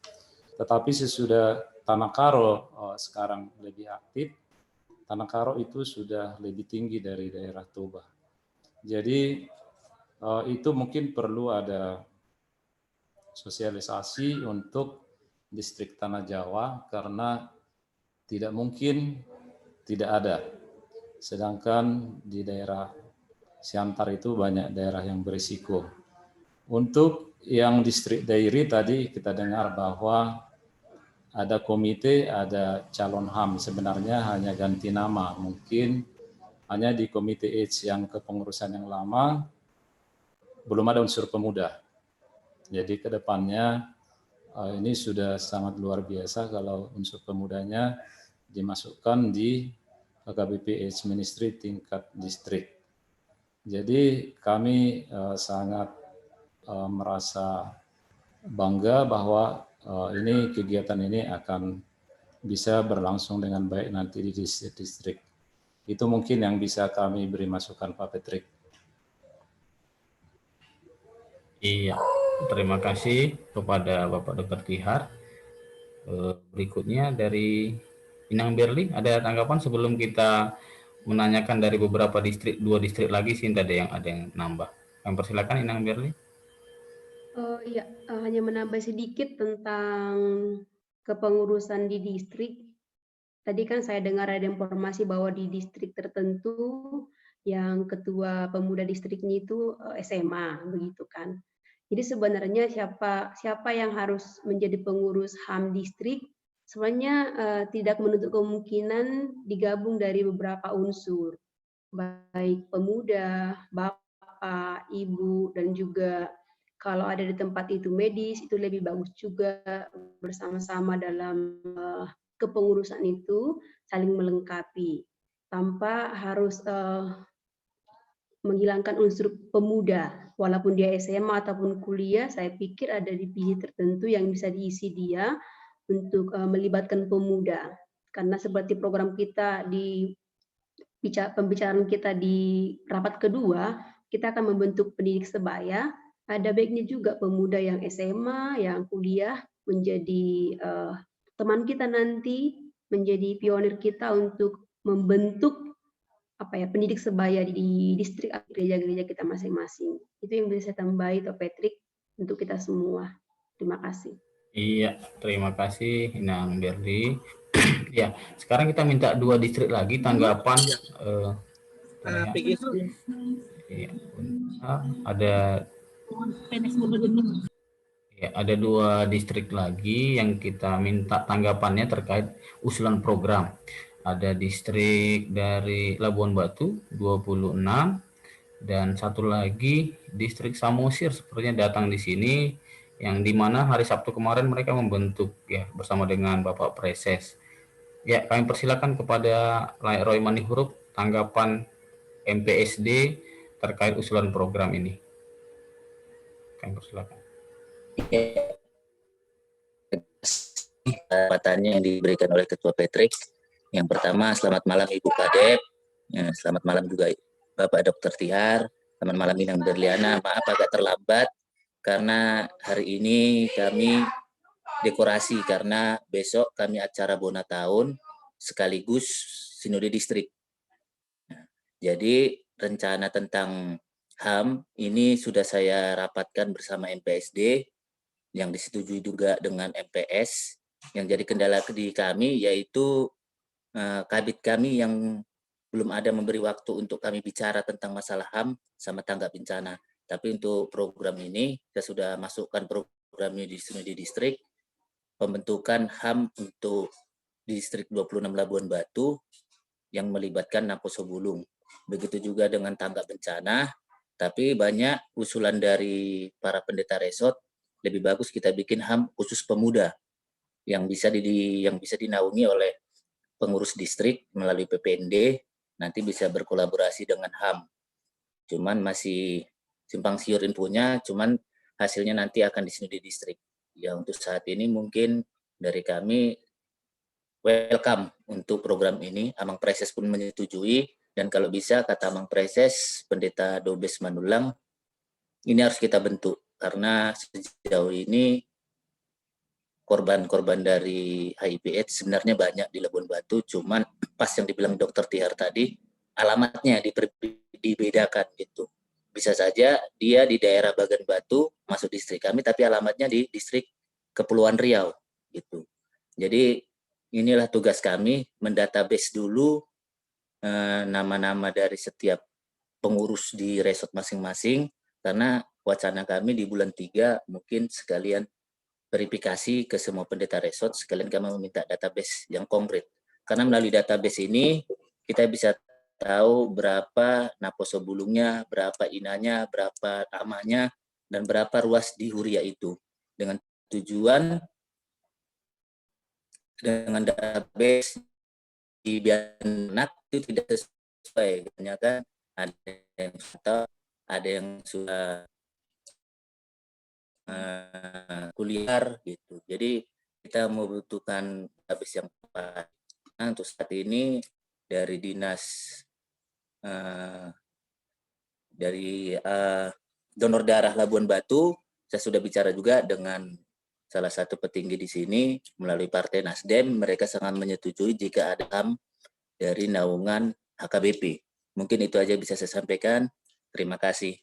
Tetapi sesudah Tanah Karo sekarang lebih aktif, Tanah Karo itu sudah lebih tinggi dari daerah Toba. Jadi itu mungkin perlu ada sosialisasi untuk distrik Tanah Jawa karena tidak mungkin tidak ada. Sedangkan di daerah Siantar itu banyak daerah yang berisiko. Untuk yang distrik Dairi tadi kita dengar bahwa ada komite, ada calon HAM. Sebenarnya hanya ganti nama. Mungkin hanya di komite AIDS yang kepengurusan yang lama belum ada unsur pemuda. Jadi ke depannya ini sudah sangat luar biasa kalau unsur pemudanya dimasukkan di KKBP AIDS Ministry tingkat distrik. Jadi kami sangat merasa bangga bahwa ini kegiatan ini akan bisa berlangsung dengan baik nanti di distrik-distrik. Itu mungkin yang bisa kami beri masukan Pak Patrick. Iya, terima kasih kepada Bapak Dr. Tihar. Berikutnya dari Inang Berli, ada tanggapan sebelum kita menanyakan dari beberapa distrik, 2 distrik lagi sih ada yang nambah. Kami persilakan Inang Berli. Iya, hanya menambah sedikit tentang kepengurusan di distrik. Tadi kan saya dengar ada informasi bahwa di distrik tertentu yang ketua pemuda distriknya itu SMA, begitu kan. Jadi sebenarnya siapa yang harus menjadi pengurus HAM distrik sebenarnya tidak menutup kemungkinan digabung dari beberapa unsur, baik pemuda, bapak, ibu, dan juga kalau ada di tempat itu medis, itu lebih bagus juga bersama-sama dalam kepengurusan itu saling melengkapi tanpa harus menghilangkan unsur pemuda. Walaupun dia SMA ataupun kuliah, saya pikir ada divisi tertentu yang bisa diisi dia untuk melibatkan pemuda. Karena seperti program kita di pembicaraan kita di rapat kedua, kita akan membentuk pendidik sebaya. Ada baiknya juga pemuda yang SMA, yang kuliah menjadi teman kita nanti, menjadi pionir kita untuk membentuk pendidik sebaya di distrik gereja-gereja kita masing-masing. Itu yang bisa saya tambahi, Pak Patrick, untuk kita semua. Terima kasih. Iya, terima kasih Inang Berli. Ya, sekarang kita minta 2 distrik lagi tanggapan. Ada 2 distrik lagi yang kita minta tanggapannya terkait usulan program. Ada distrik dari Labuan Batu 26 dan satu lagi distrik Samosir sepertinya datang di sini, yang dimana hari Sabtu kemarin mereka membentuk ya bersama dengan Bapak Preses. Ya, kami persilakan kepada Roy Manihurup tanggapan MPSD terkait usulan program ini. Kami persilakan. Jawabannya yang diberikan oleh Ketua Patrick. Yang pertama, selamat malam Ibu Kadep, selamat malam juga Bapak Dr. Tihar, selamat malam Inang Berliana. Maaf agak terlambat karena hari ini kami dekorasi karena besok kami acara Bona Tahun sekaligus Sinode Distrik. Jadi rencana tentang HAM ini sudah saya rapatkan bersama MPSD yang disetujui juga dengan MPS. Yang jadi kendala di kami yaitu kabit kami yang belum ada memberi waktu untuk kami bicara tentang masalah HAM sama tanggap bencana. Tapi untuk program ini saya sudah masukkan program ini di Sinode Distrik, pembentukan HAM untuk distrik 26 Labuan Batu yang melibatkan Naposo Bulung. Begitu juga dengan tanggap bencana, tapi banyak usulan dari para pendeta resort, lebih bagus kita bikin HAM khusus pemuda yang bisa dinaungi oleh pengurus distrik melalui PPND, nanti bisa berkolaborasi dengan HAM. Cuman masih simpang siur infonya, cuman hasilnya nanti akan di Sinode Distrik. Ya untuk saat ini mungkin dari kami welcome untuk program ini. Amang Preses pun menyetujui, dan kalau bisa kata Amang Preses, Pendeta Dobes Manulang, ini harus kita bentuk karena sejauh ini korban-korban dari HIV/AIDS sebenarnya banyak di Labuan Batu, cuman pas yang dibilang Dr. Tihar tadi, alamatnya dibedakan gitu. Bisa saja dia di daerah Bagan Batu masuk distrik kami, tapi alamatnya di distrik Kepulauan Riau gitu. Jadi inilah tugas kami, mendatabase dulu nama-nama dari setiap pengurus di resort masing-masing, karena wacana kami di bulan 3 mungkin sekalian verifikasi ke semua pendeta resort, sekalian kami meminta database yang konkret. Karena melalui database ini kita bisa tahu berapa naposo bulungnya, berapa inanya, berapa amanya, dan berapa ruas di Huria itu. Dengan tujuan dengan database di Bianak itu tidak sesuai. Kebanyakan ada yang sudah, ada yang sudah kuliah gitu. Jadi kita membutuhkan database yang tepat. Nah, untuk saat ini dari dinas dari donor darah Labuan Batu, saya sudah bicara juga dengan salah satu petinggi di sini melalui Partai Nasdem. Mereka sangat menyetujui jika ada HAM dari naungan HKBP. Mungkin itu aja bisa saya sampaikan. Terima kasih.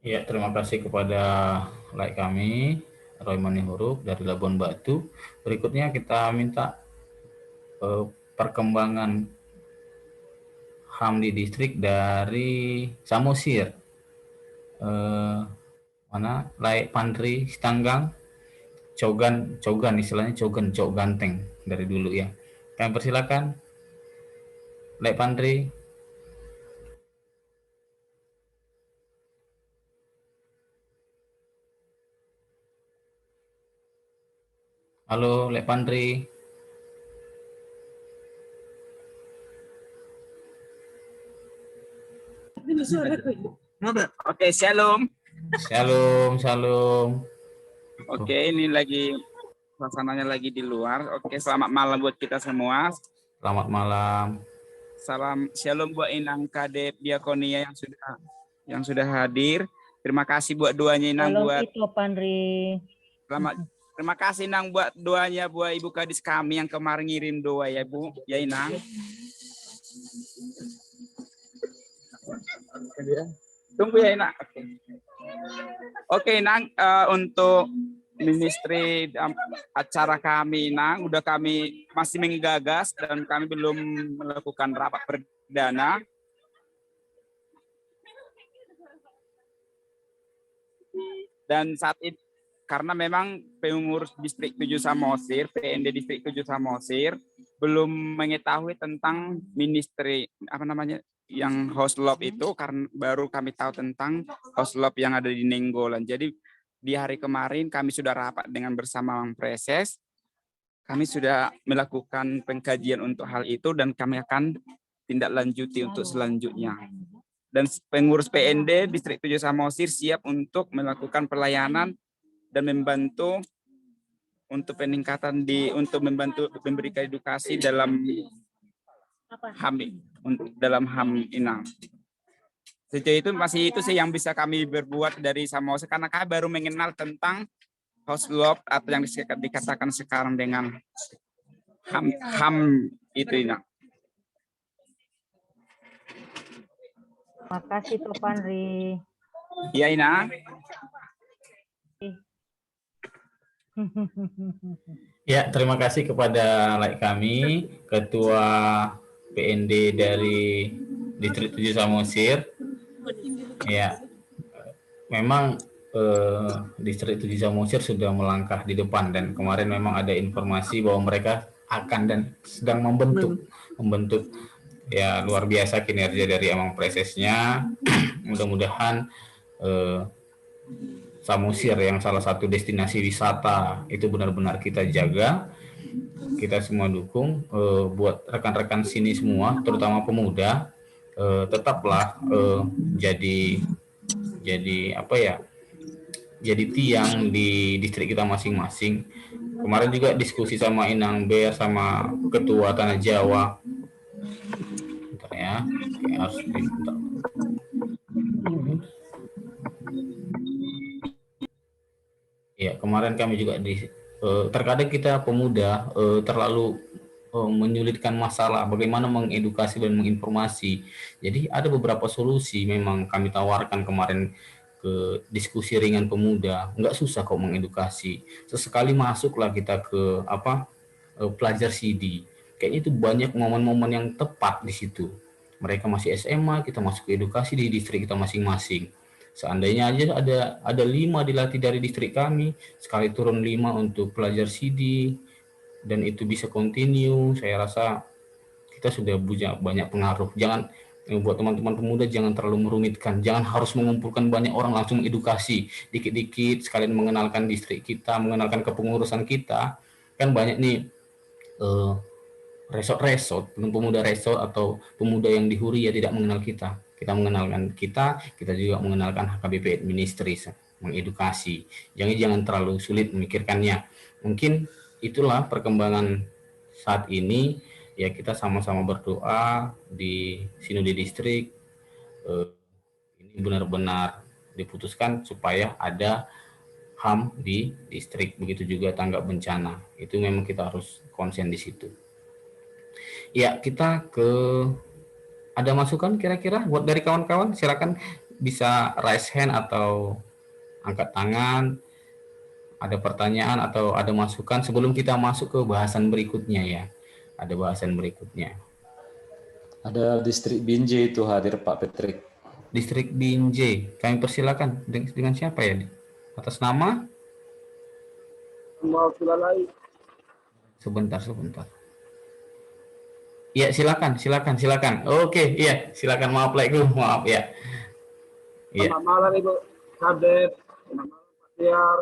Ya, terima kasih kepada like kami, Roy Manihuruk dari Labuan Batu. Berikutnya kita minta perkembangan HAM di distrik dari Samosir. Mana? Laik Pandri Stanggang, Cogan istilahnya Cok Ganteng dari dulu ya. Kami persilakan, Laik Pandri. Halo, Laik Pandri. Oke, shalom. Shalom. Oke, ini lagi suasananya lagi di luar. Oke, selamat malam buat kita semua. Selamat malam. Salam shalom buat Inang Kadep Diakonia yang sudah hadir. Terima kasih buat doanya Inang buat itu Pandri. Terima kasih Inang buat doanya buat Ibu Kadis kami yang kemarin ngirim doa ya Bu, ya Inang. Tunggu ya Inang. Oke Inang, untuk ministry acara kami Inang, udah kami masih menggagas dan kami belum melakukan rapat perdana. Dan saat ini karena memang pengurus distrik 7 Samosir, PND distrik 7 Samosir belum mengetahui tentang ministry yang host lab itu, karena baru kami tahu tentang host lab yang ada di Nenggolan. Jadi di hari kemarin kami sudah rapat dengan bersama Preses. Kami sudah melakukan pengkajian untuk hal itu dan kami akan tindak lanjuti untuk selanjutnya. Dan pengurus PND distrik 7 Samosir siap untuk melakukan pelayanan dan membantu untuk peningkatan untuk membantu memberikan edukasi dalam HAM Inang. Sejauh itu masih itu sih yang bisa kami berbuat dari Samosir, karena kami baru mengenal tentang host lab atau yang dikatakan sekarang dengan HAM itu Inang. Makasih Tuh Pandri. Iya Inang. Ya, terima kasih kepada like kami, Ketua PND dari Distrik 7 Samosir. Ya, memang Distrik 7 Samosir sudah melangkah di depan dan kemarin memang ada informasi bahwa mereka akan dan sedang membentuk ya luar biasa kinerja dari emang presesnya. Mudah-mudahan Samosir yang salah satu destinasi wisata itu benar-benar kita jaga, kita semua dukung. Buat rekan-rekan sini semua, terutama pemuda, tetaplah jadi tiang di distrik kita masing-masing. Kemarin juga diskusi sama Inang Ber sama Ketua Tanah Jawa. Bentar ya, harus bentar. Ya, kemarin kami juga terkadang kita pemuda terlalu menyulitkan masalah, bagaimana mengedukasi dan menginformasi. Jadi ada beberapa solusi memang kami tawarkan kemarin ke diskusi ringan pemuda. Nggak susah kok mengedukasi. Sesekali masuklah kita ke pelajar CD. Kayaknya itu banyak momen-momen yang tepat di situ. Mereka masih SMA, kita masuk ke edukasi di distrik kita masing-masing. Seandainya aja ada 5 dilatih dari distrik kami, sekali turun 5 untuk pelajar CD, dan itu bisa continue, saya rasa kita sudah punya banyak pengaruh. Jangan buat teman-teman pemuda, jangan terlalu merumitkan, jangan harus mengumpulkan banyak orang langsung edukasi, dikit-dikit sekalian mengenalkan distrik kita, mengenalkan kepengurusan kita. Kan banyak nih resort pemuda resort atau pemuda yang di Huria tidak mengenal kita. Kita mengenalkan kita juga mengenalkan HKBP Administris, mengedukasi. Jangan terlalu sulit memikirkannya. Mungkin itulah perkembangan saat ini. Ya, kita sama-sama berdoa di Sinode Distrik ini benar-benar diputuskan supaya ada HAM di distrik, begitu juga tanggap bencana. Itu memang kita harus konsen di situ. Ya, kita ada masukan kira-kira buat dari kawan-kawan? Silakan bisa raise hand atau angkat tangan. Ada pertanyaan atau ada masukan sebelum kita masuk ke bahasan berikutnya ya. Ada bahasan berikutnya. Ada distrik Binjai itu hadir Pak Patrick. Distrik Binjai, kami persilakan. Dengan siapa ya? Atas nama? Sebentar. Iya, silakan. Oke, iya, silakan. Maaf ya. Selamat malam Ibu Kabet. Selamat malam Pak Tiar.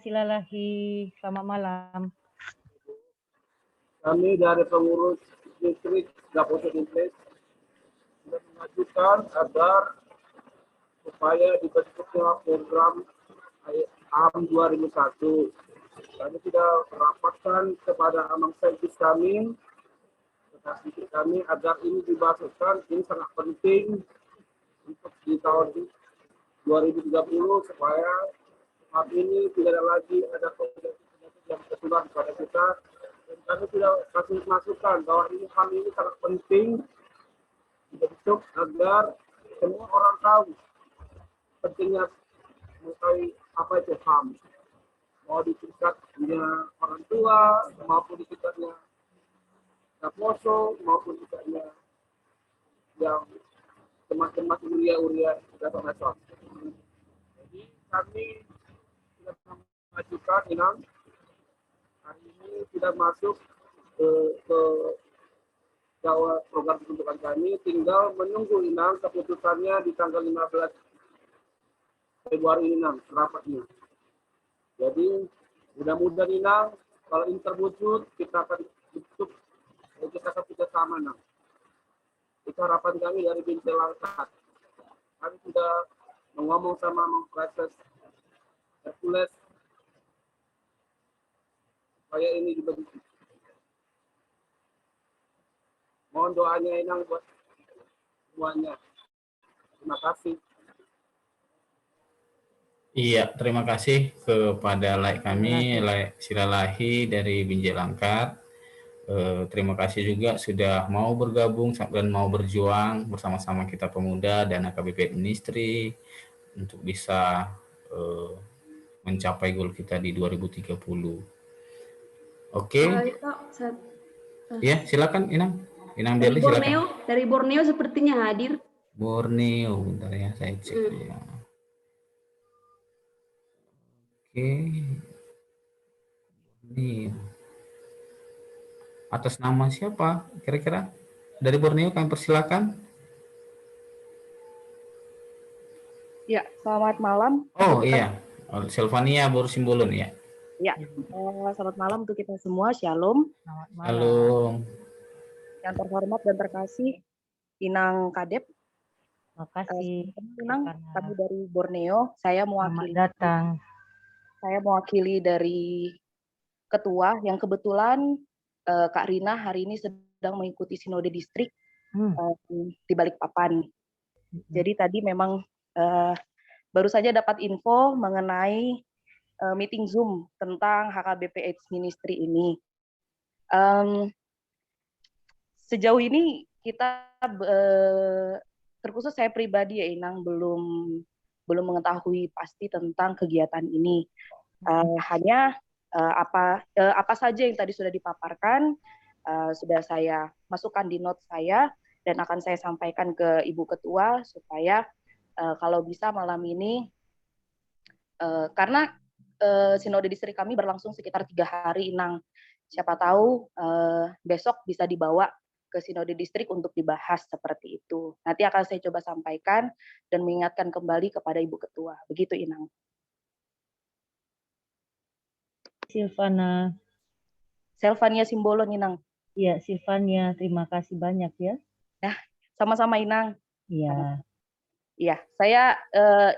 Silalahi, selamat malam. Kami dari pengurus distrik Daposo Impres sudah mengajukan agar supaya dibentuknya program AM 2001. Kami sudah merapatkan kepada Amang Servis kami agar ini dimasukkan. Ini sangat penting untuk di tahun 2030 supaya saat ini tidak ada lagi penyakit yang tertular kepada kita. Dan kami sudah kasih masukan bahwa ini sangat penting dibentuk agar semua orang tahu pentingnya mengetahui apa itu HAM. Mau di tingkatnya orang tua maupun di tingkatnya Daposo maupun tingkatnya yang teman-teman uria dasar. Jadi kami sudah mengajukan Inang hari ini sudah masuk ke Jawa program pembentukan kami, tinggal menunggu Inang keputusannya di tanggal 15 Februari ini Inang rapatnya. Jadi mudah-mudahan Inang kalau ini terwujud kita akan bentuk, kita akan kerjasama Inang. Itu harapan kami dari Binjai Langkat. Kami sudah ngomong sama proses Hercules supaya ini dibentuk. Mohon doanya Inang buat semuanya. Terima kasih. Iya, terima kasih kepada kami, Silalahi dari Binjai Langkat. Terima kasih juga sudah mau bergabung dan mau berjuang bersama-sama kita pemuda dan HKBP Administri untuk bisa mencapai goal kita di 2030. Oke. Ya, silakan Inang Berli, silakan. Dari Borneo sepertinya hadir. Borneo, bentar ya, saya cek ya. Oke. Borneo. Atas nama siapa kira-kira? Dari Borneo kami persilakan. Ya, selamat malam. Oh iya, Silvania Borsimbolon ya. Ya, selamat malam untuk kita semua. Shalom. Selamat malam. Shalom. Yang terhormat dan terkasih Inang Kadep. Terima kasih. Inang, kami dari Borneo. Saya mewakili. Selamat datang. Saya mewakili dari ketua yang kebetulan Kak Rina hari ini sedang mengikuti Sinode Distrik di Balikpapan. Jadi tadi memang baru saja dapat info mengenai meeting Zoom tentang HKBP AIDS Ministry ini. sejauh ini kita terkhusus saya pribadi ya Inang belum mengetahui pasti tentang kegiatan ini. Hanya apa saja yang tadi sudah dipaparkan sudah saya masukkan di note saya dan akan saya sampaikan ke Ibu Ketua supaya kalau bisa malam ini karena sinode distrik kami berlangsung sekitar 3 hari Inang. Siapa tahu besok bisa dibawa ke sinode distrik untuk dibahas seperti itu. Nanti akan saya coba sampaikan dan mengingatkan kembali kepada Ibu Ketua. Begitu Inang. Silvania Simbolon Inang. Iya, Silvania, terima kasih banyak ya. Nah, sama-sama Inang. Iya. Iya, saya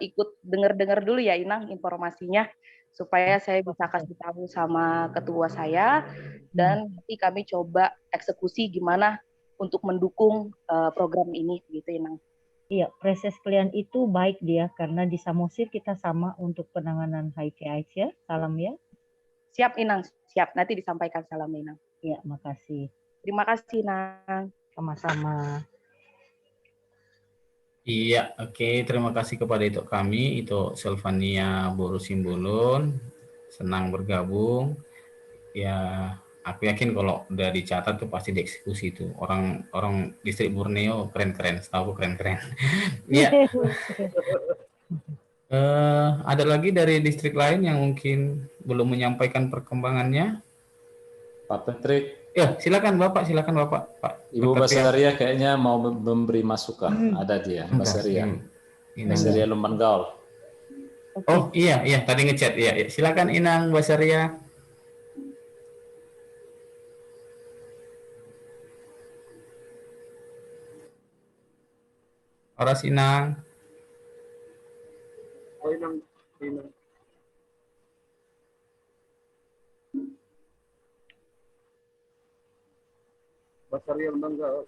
ikut dengar-dengar dulu ya Inang informasinya supaya saya bisa kasih tahu sama ketua saya dan nanti kami coba eksekusi gimana untuk mendukung program ini gitu Inang. Iya, Preses Kalian itu baik dia karena di Samosir kita sama untuk penanganan HIV/AIDS ya. Salam ya. Siap Inang, siap. Nanti disampaikan salam Inang. Iya, makasih. Terima kasih Inang. Sama-sama. Iya, oke. Terima kasih kepada itu kami, itu Silvania Boru Simbolon. Senang bergabung. Ya, aku yakin kalau udah dicatat tuh pasti dieksekusi itu. Orang distrik Borneo keren-keren, setahu aku keren-keren. Iya. Ada lagi dari distrik lain yang mungkin belum menyampaikan perkembangannya? Pak Patrick. Ya, silakan Bapak. Pak. Ibu Basaria kayaknya mau memberi masukan. Ada dia, Basaria. Basaria Lumban Gaul. Oh iya, tadi ngechat. Iya. Silakan Inang Basaria. Oras Inang. Oh, Inang. Basaria Lumban Gaul.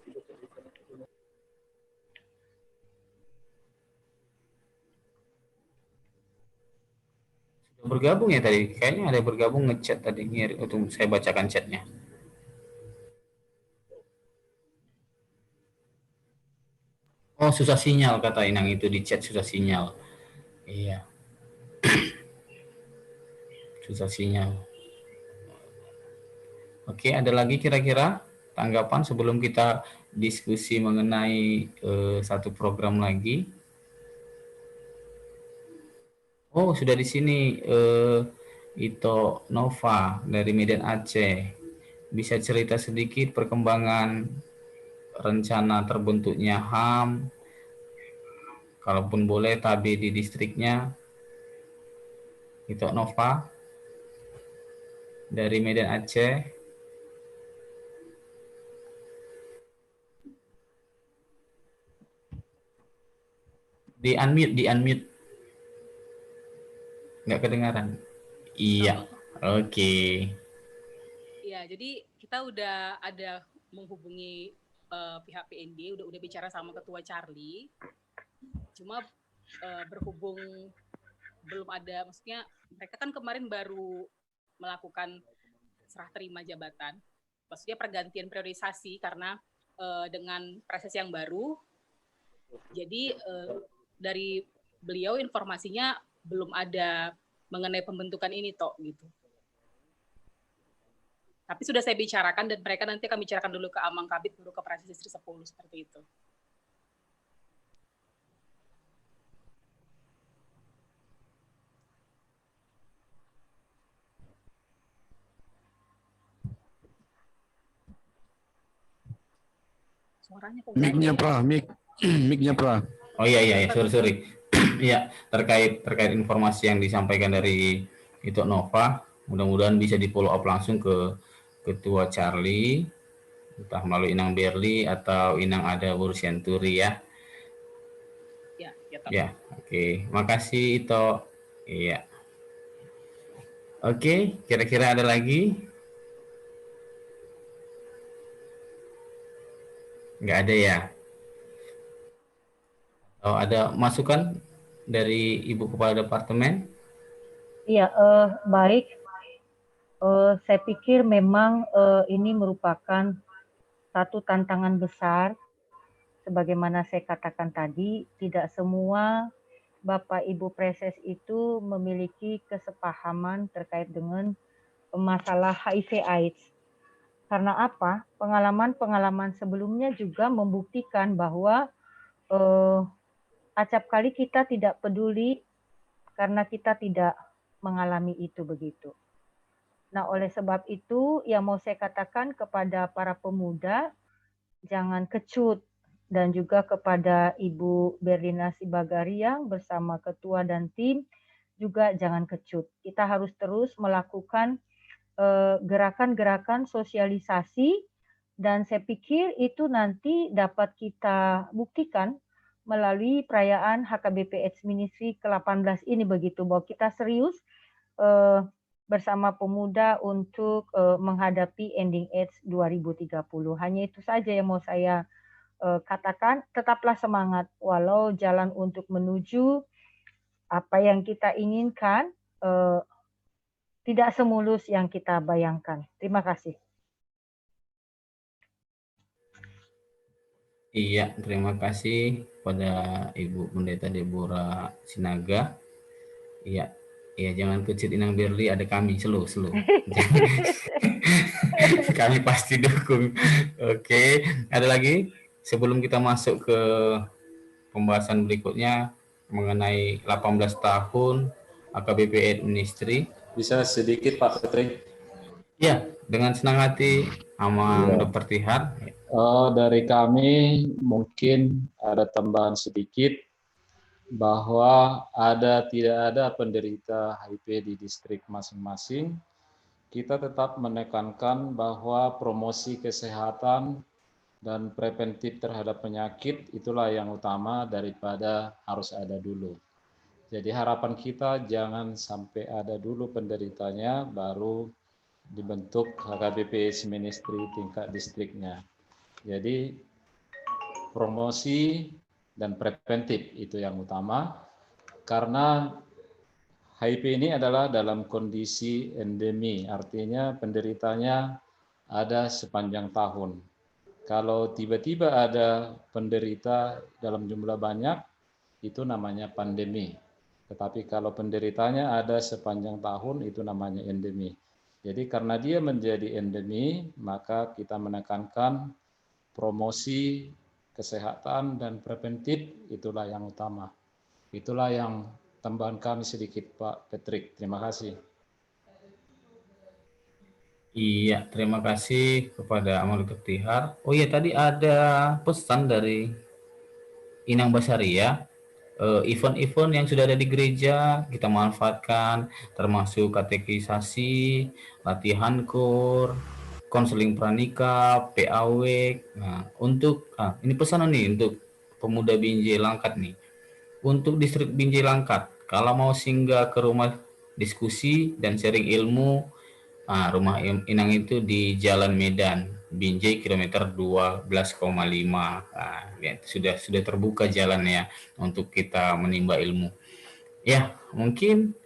Bergabung ya tadi, kayaknya ada bergabung ngechat tadi, untuk saya bacakan chatnya. Oh, susah sinyal kata Inang itu di chat, susah sinyal. Iya. Susah sinyal. Oke, ada lagi kira-kira tanggapan sebelum kita diskusi mengenai satu program lagi? Oh, sudah di sini Ito Nova dari Medan Aceh. Bisa cerita sedikit perkembangan rencana terbentuknya HAM, kalaupun boleh TABE di distriknya. Ito Nova dari Medan Aceh. Di unmute. Nggak kedengaran. Iya, oke. Iya, jadi kita udah ada menghubungi pihak PND, udah bicara sama Ketua Charlie. Cuma berhubung belum ada, maksudnya mereka kan kemarin baru melakukan serah terima jabatan, maksudnya pergantian priorisasi karena dengan proses yang baru. Jadi dari beliau informasinya belum ada mengenai pembentukan ini gitu. Tapi sudah saya bicarakan dan mereka nanti akan bicarakan dulu ke Amang Kabit, baru ke Prasis Distrik 10 seperti itu. Suaranya kok Mic-nya pra. Oh iya, sorry. Iya, terkait informasi yang disampaikan dari Ito Nova, mudah-mudahan bisa di-follow up langsung ke Ketua Charlie, entah melalui Inang Berli atau Inang Ada Bursenturi ya. Ya, oke. Makasih Ito. Iya. Oke, kira-kira ada lagi? Nggak ada ya? Oh, ada masukan dari Ibu Kepala Departemen? Iya, baik. Saya pikir memang ini merupakan satu tantangan besar, sebagaimana saya katakan tadi, tidak semua Bapak Ibu Preses itu memiliki kesepahaman terkait dengan masalah HIV/AIDS. Karena apa? Pengalaman-pengalaman sebelumnya juga membuktikan bahwa acap kali kita tidak peduli karena kita tidak mengalami itu begitu. Nah, oleh sebab itu yang mau saya katakan kepada para pemuda, jangan kecut, dan juga kepada Ibu Berlina Sibagariang bersama ketua dan tim juga jangan kecut. Kita harus terus melakukan gerakan-gerakan sosialisasi, dan saya pikir itu nanti dapat kita buktikan melalui perayaan HKBP AIDS Ministry ke-18 ini begitu, bahwa kita serius bersama pemuda untuk menghadapi ending AIDS 2030. Hanya itu saja yang mau saya katakan, tetaplah semangat walau jalan untuk menuju apa yang kita inginkan tidak semulus yang kita bayangkan. Terima kasih. Iya, terima kasih kepada Ibu Pendeta Deborah Sinaga. Iya, iya, jangan kecil Inang Berli, ada kami, slow. Kami pasti dukung. Oke, ada lagi? Sebelum kita masuk ke pembahasan berikutnya mengenai 18 tahun HKBP AIDS Ministry. Bisa sedikit Pak Petri? Ya, dengan senang hati sama Dr. Tihar. Dari kami mungkin ada tambahan sedikit bahwa tidak ada penderita HIV di distrik masing-masing. Kita tetap menekankan bahwa promosi kesehatan dan preventif terhadap penyakit itulah yang utama daripada harus ada dulu. Jadi harapan kita jangan sampai ada dulu penderitanya baru dibentuk HKBP AIDS Ministry tingkat distriknya. Jadi promosi dan preventif itu yang utama, karena HIV ini adalah dalam kondisi endemi, artinya penderitanya ada sepanjang tahun. Kalau tiba-tiba ada penderita dalam jumlah banyak, itu namanya pandemi. Tetapi kalau penderitanya ada sepanjang tahun, itu namanya endemi. Jadi karena dia menjadi endemi, maka kita menekankan promosi kesehatan dan preventif itulah yang utama. Itulah yang tambahan kami sedikit Pak Patrick. Terima kasih. Iya, terima kasih kepada Amal Dr. Tihar. Oh iya, tadi ada pesan dari Inang Basaria. Event-event yang sudah ada di gereja kita manfaatkan, termasuk katekisasi, latihan KOR, konseling pranikah, PAW. Nah, ini pesanan nih untuk pemuda Binjai Langkat nih. Untuk distrik Binjai Langkat, kalau mau singgah ke rumah diskusi dan sharing ilmu, rumah Inang itu di Jalan Medan, Binjai kilometer 12,5. Ya, sudah terbuka jalannya untuk kita menimba ilmu. Ya, mungkin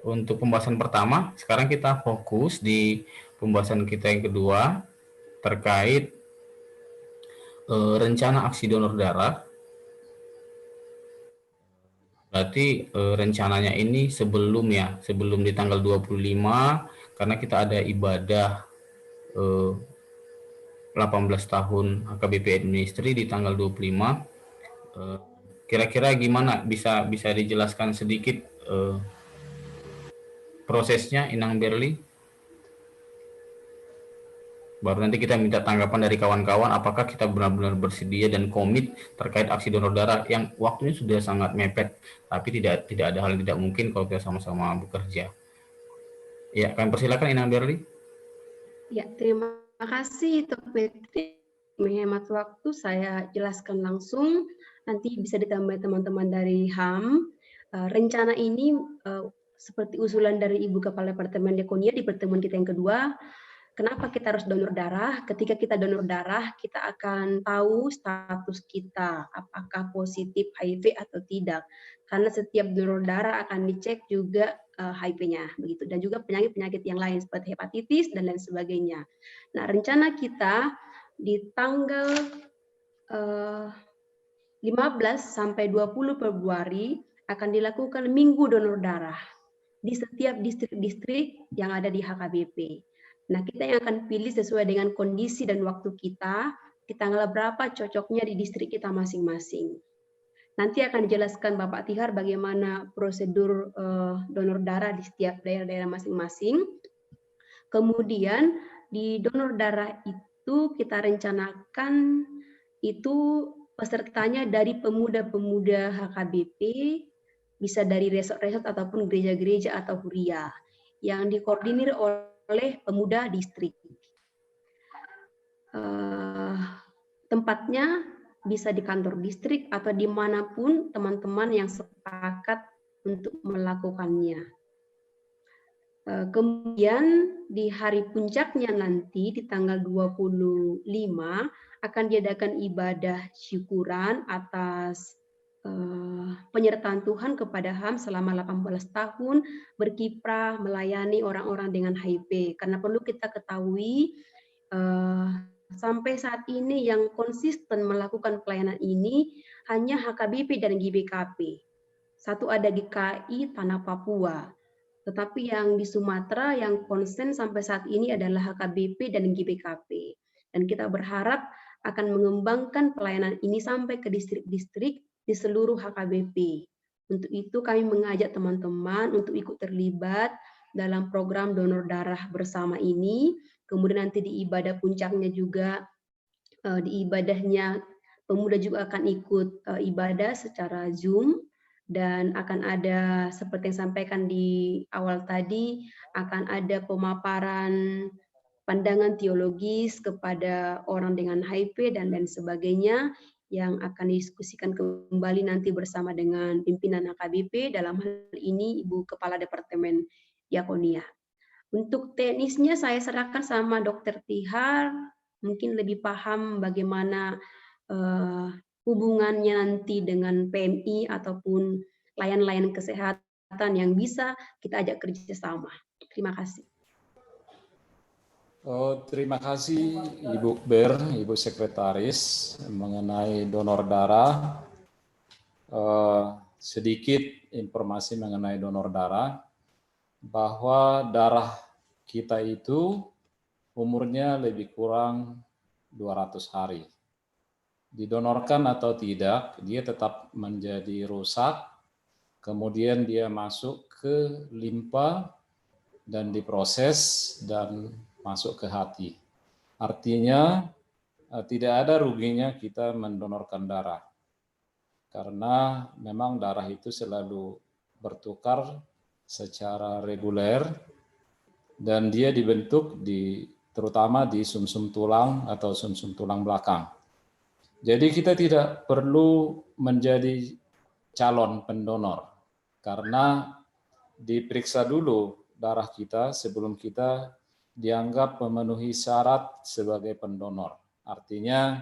untuk pembahasan pertama, sekarang kita fokus di pembahasan kita yang kedua terkait rencana aksi donor darah. Berarti rencananya ini sebelum di tanggal 25, karena kita ada ibadah 18 tahun HKBP AIDS Ministry di tanggal 25. Kira-kira gimana, bisa dijelaskan sedikit prosesnya Inang Berli? Baru nanti kita minta tanggapan dari kawan-kawan apakah kita benar-benar bersedia dan komit terkait aksi donor darah yang waktunya sudah sangat mepet, tapi tidak ada hal yang tidak mungkin kalau kita sama-sama bekerja. Ya, kami persilakan Inang Berli. Ya, terima kasih Dr. Petri. Menghemat waktu, saya jelaskan langsung, nanti bisa ditambah teman-teman dari HAM. Rencana ini seperti usulan dari Ibu Kepala Departemen Diakonia di pertemuan kita yang kedua. Kenapa kita harus donor darah? Ketika kita donor darah, kita akan tahu status kita, apakah positif HIV atau tidak. karena setiap donor darah akan dicek juga HIV-nya begitu, dan juga penyakit-penyakit yang lain seperti hepatitis dan lain sebagainya. Nah, rencana kita di tanggal 15 sampai 20 Februari akan dilakukan Minggu Donor Darah di setiap distrik-distrik yang ada di HKBP. Nah, kita yang akan pilih sesuai dengan kondisi dan waktu kita, di tanggal berapa cocoknya di distrik kita masing-masing. Nanti akan dijelaskan Bapak Tihar bagaimana prosedur donor darah di setiap daerah-daerah masing-masing. Kemudian di donor darah itu kita rencanakan itu pesertanya dari pemuda-pemuda HKBP, bisa dari resort-resort ataupun gereja-gereja atau huria yang dikoordinir oleh pemuda distrik. Tempatnya bisa di kantor distrik atau dimanapun teman-teman yang sepakat untuk melakukannya. Kemudian di hari puncaknya nanti di tanggal 25 akan diadakan ibadah syukuran atas penyertaan Tuhan kepada HAM selama 18 tahun berkiprah melayani orang-orang dengan HIV. Karena perlu kita ketahui sampai saat ini yang konsisten melakukan pelayanan ini hanya HKBP dan GBKP. Satu ada GKI Tanah Papua. Tetapi yang di Sumatera yang konsen sampai saat ini adalah HKBP dan GBKP. Dan kita berharap akan mengembangkan pelayanan ini sampai ke distrik-distrik di seluruh HKBP. Untuk itu kami mengajak teman-teman untuk ikut terlibat dalam program donor darah bersama ini. Kemudian nanti di ibadah puncaknya juga, di ibadahnya pemuda juga akan ikut ibadah secara Zoom. Dan akan ada, seperti yang sampaikan di awal tadi, akan ada pemaparan pandangan teologis kepada orang dengan HIV dan lain sebagainya yang akan didiskusikan kembali nanti bersama dengan pimpinan HKBP, dalam hal ini Ibu Kepala Departemen Diakonia. Untuk teknisnya saya serahkan sama Dr. Tihar, mungkin lebih paham bagaimana hubungannya nanti dengan PMI ataupun layanan-layanan kesehatan yang bisa kita ajak kerjasama. Terima kasih. Terima kasih Ibu Ber, Ibu Sekretaris mengenai donor darah. Sedikit informasi mengenai donor darah, bahwa darah kita itu umurnya lebih kurang 200 hari. Didonorkan atau tidak, dia tetap menjadi rusak, kemudian dia masuk ke limpa dan diproses dan masuk ke hati. Artinya tidak ada ruginya kita mendonorkan darah, karena memang darah itu selalu bertukar secara reguler dan dia dibentuk terutama di sumsum tulang atau sumsum tulang belakang. Jadi kita tidak perlu menjadi calon pendonor karena diperiksa dulu darah kita sebelum kita dianggap memenuhi syarat sebagai pendonor. Artinya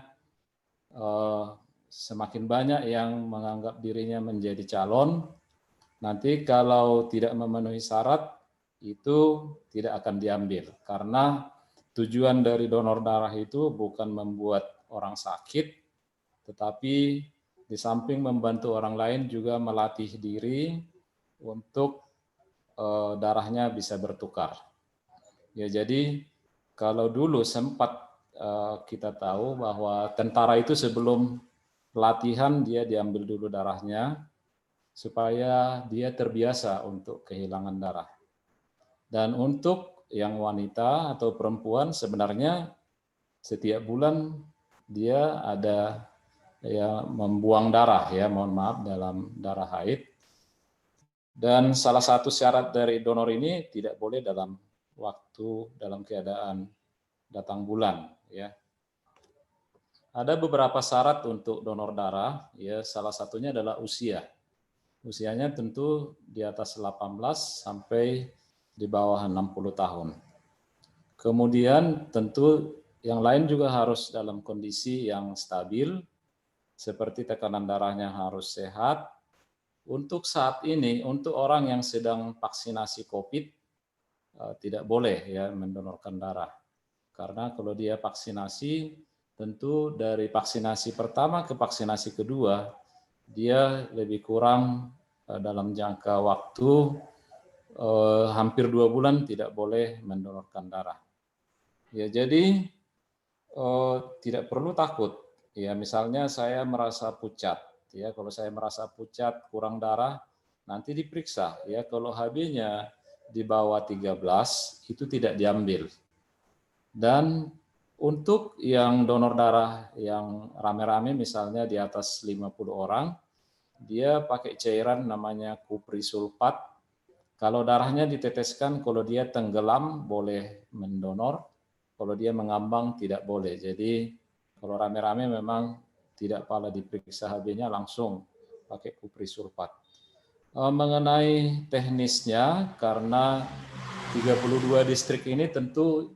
semakin banyak yang menganggap dirinya menjadi calon, nanti kalau tidak memenuhi syarat itu tidak akan diambil. Karena tujuan dari donor darah itu bukan membuat orang sakit, tetapi di samping membantu orang lain juga melatih diri untuk darahnya bisa bertukar. Ya, jadi kalau dulu sempat kita tahu bahwa tentara itu sebelum latihan dia diambil dulu darahnya supaya dia terbiasa untuk kehilangan darah. Dan untuk yang wanita atau perempuan sebenarnya setiap bulan dia ada membuang darah, mohon maaf, dalam darah haid. Dan salah satu syarat dari donor ini tidak boleh dalam keadaan datang bulan, Ada beberapa syarat untuk donor darah, salah satunya adalah usia. Usianya tentu di atas 18 sampai di bawah 60 tahun. Kemudian tentu yang lain juga harus dalam kondisi yang stabil, seperti tekanan darahnya harus sehat, Untuk saat ini, untuk orang yang sedang vaksinasi COVID, tidak boleh ya mendonorkan darah. Karena kalau dia vaksinasi, tentu dari vaksinasi pertama ke vaksinasi kedua, dia lebih kurang dalam jangka waktu hampir 2 bulan tidak boleh mendonorkan darah. Ya, jadi tidak perlu takut. Ya, misalnya saya merasa pucat, ya kalau saya merasa pucat kurang darah, nanti diperiksa. Ya, kalau HB-nya di bawah 13 itu tidak diambil. Dan untuk yang donor darah yang rame-rame misalnya di atas 50 orang, dia pakai cairan namanya kuprisulfat. Kalau darahnya diteteskan, kalau dia tenggelam boleh mendonor, kalau dia mengambang tidak boleh. Jadi kalau rame-rame memang tidak pala diperiksa HB-nya, langsung pakai kuprisulfat. Mengenai teknisnya, karena 32 distrik ini tentu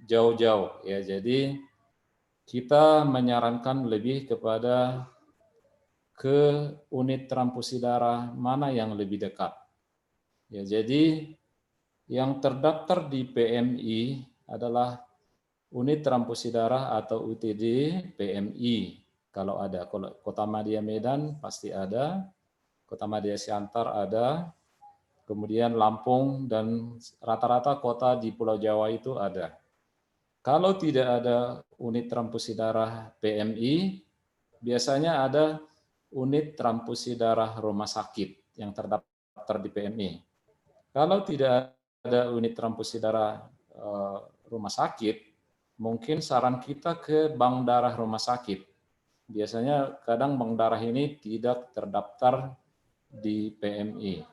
jauh-jauh ya, jadi kita menyarankan lebih kepada ke unit transfusi darah mana yang lebih dekat. Ya, jadi yang terdaftar di PMI adalah unit transfusi darah atau UTD PMI. Kalau ada, kalau Kotamadya Medan pasti ada, Kotamadya Siantar ada, kemudian Lampung dan rata-rata kota di Pulau Jawa itu ada. Kalau tidak ada unit transfusi darah PMI, biasanya ada unit transfusi darah rumah sakit yang terdaftar di PMI. Kalau tidak ada unit transfusi darah rumah sakit, mungkin saran kita ke bank darah rumah sakit. Biasanya kadang bank darah ini tidak terdaftar di PMI.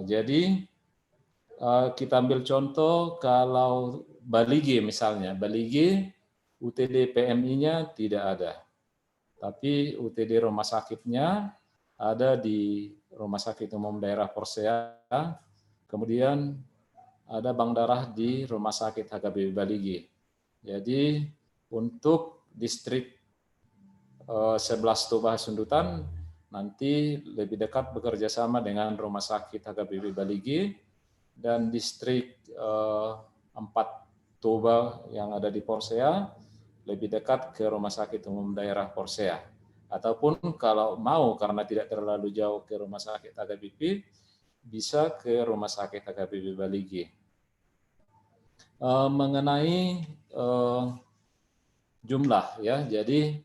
Jadi kita ambil contoh kalau Balige misalnya, Balige UTD PMI-nya tidak ada. Tapi UTD rumah sakitnya ada di Rumah Sakit Umum Daerah Porsea, kemudian ada bank darah di Rumah Sakit HKBP Balige. Jadi untuk distrik 11 Toba Sundutan nanti lebih dekat bekerja sama dengan Rumah Sakit HKBP Balige, dan distrik 4 Toba yang ada di Porsea lebih dekat ke Rumah Sakit Umum Daerah Porsea. Ataupun kalau mau karena tidak terlalu jauh ke Rumah Sakit HKBP, bisa ke Rumah Sakit HKBP Balige. Mengenai jumlah ya, jadi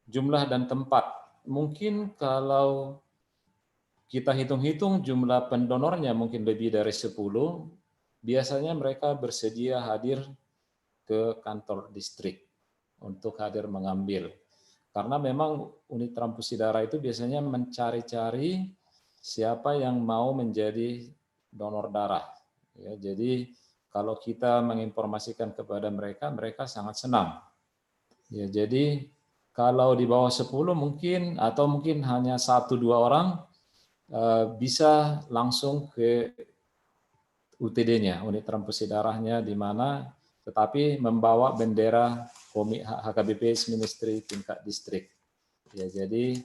jumlah dan tempat. Mungkin kalau kita hitung-hitung jumlah pendonornya mungkin lebih dari 10, biasanya mereka bersedia hadir ke kantor distrik untuk hadir mengambil. Karena memang unit transfusi darah itu biasanya mencari-cari siapa yang mau menjadi donor darah. Ya, jadi kalau kita menginformasikan kepada mereka, mereka sangat senang. Ya, jadi kalau di bawah 10 mungkin, atau mungkin hanya 1-2 orang bisa langsung ke UTD-nya, unit transfusi darahnya di mana, tetapi membawa bendera HKBP Ministry tingkat distrik. Ya, jadi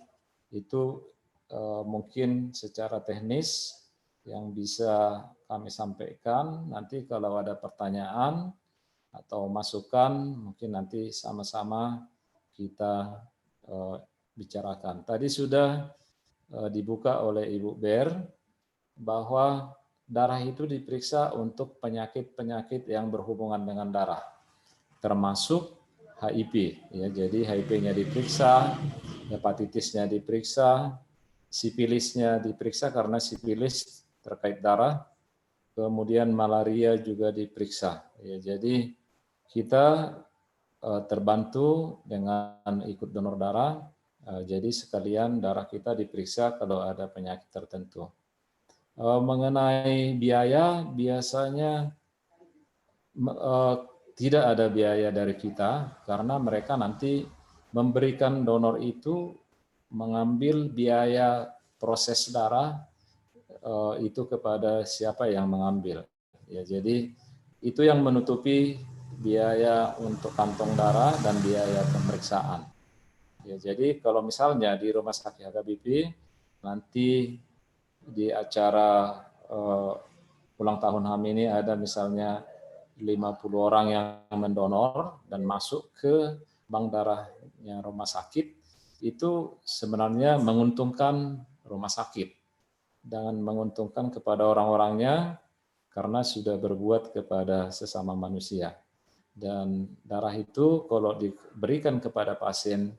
itu mungkin secara teknis yang bisa kami sampaikan. Nanti kalau ada pertanyaan atau masukan, mungkin nanti sama-sama kita bicarakan. Tadi sudah dibuka oleh Ibu Ber bahwa darah itu diperiksa untuk penyakit-penyakit yang berhubungan dengan darah, termasuk HIV. Ya, jadi HIV-nya diperiksa, hepatitisnya diperiksa, sipilisnya diperiksa karena sipilis terkait darah, kemudian malaria juga diperiksa. Ya, jadi kita terbantu dengan ikut donor darah, jadi sekalian darah kita diperiksa kalau ada penyakit tertentu. Mengenai biaya, biasanya tidak ada biaya dari kita karena mereka nanti memberikan donor itu mengambil biaya proses darah itu kepada siapa yang mengambil. Ya, jadi itu yang menutupi biaya untuk kantong darah dan biaya pemeriksaan. Ya, jadi kalau misalnya di Rumah Sakit HKBP nanti di acara ulang tahun HAM ini ada misalnya 50 orang yang mendonor dan masuk ke bank darahnya rumah sakit, itu sebenarnya menguntungkan rumah sakit dan menguntungkan kepada orang-orangnya karena sudah berbuat kepada sesama manusia. Dan darah itu kalau diberikan kepada pasien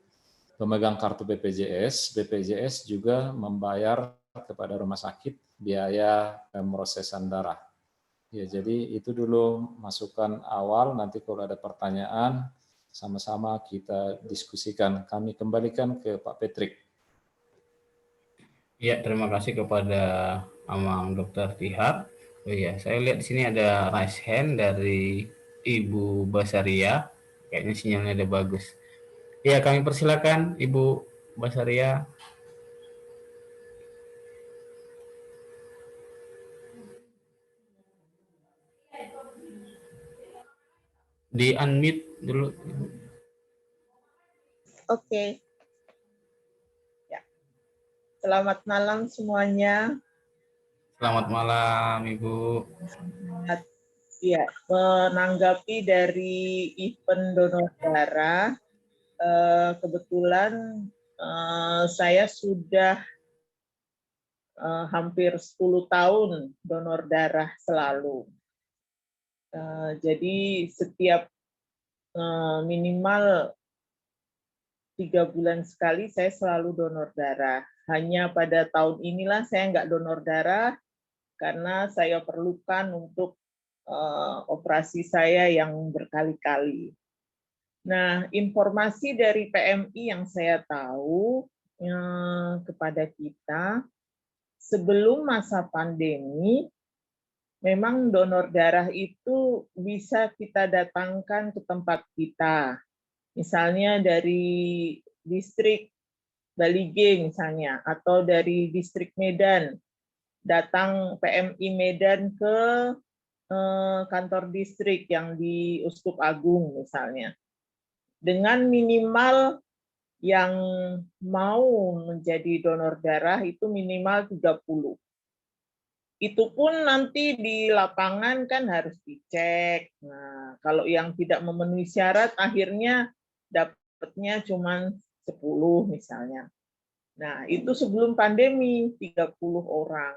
pemegang kartu BPJS, BPJS juga membayar kepada rumah sakit biaya pemrosesan darah. Ya, jadi itu dulu masukan awal, nanti kalau ada pertanyaan sama-sama kita diskusikan. Kami kembalikan ke Pak Patrick. Ya, terima kasih kepada Amang Dr. Tihar. Oh iya, saya lihat di sini ada raise hand dari Ibu Basaria. Kayaknya sinyalnya ada bagus. Ya, kami persilakan Ibu Basaria. Di unmute dulu. Oke. Ya. Selamat malam semuanya. Selamat malam, Ibu. Ya, menanggapi dari event donor darah, kebetulan saya sudah hampir 10 tahun donor darah selalu. Jadi setiap minimal 3 bulan sekali saya selalu donor darah. Hanya pada tahun inilah saya nggak donor darah karena saya perlukan untuk operasi saya yang berkali-kali. Nah, informasi dari PMI yang saya tahu kepada kita, sebelum masa pandemi, memang donor darah itu bisa kita datangkan ke tempat kita. Misalnya dari distrik Balige misalnya, atau dari distrik Medan, datang PMI Medan ke kantor distrik yang di Uskup Agung misalnya. Dengan minimal yang mau menjadi donor darah itu minimal 30. Itu pun nanti di lapangan kan harus dicek. Nah, kalau yang tidak memenuhi syarat akhirnya dapatnya cuma 10 misalnya. Nah, itu sebelum pandemi 30 orang.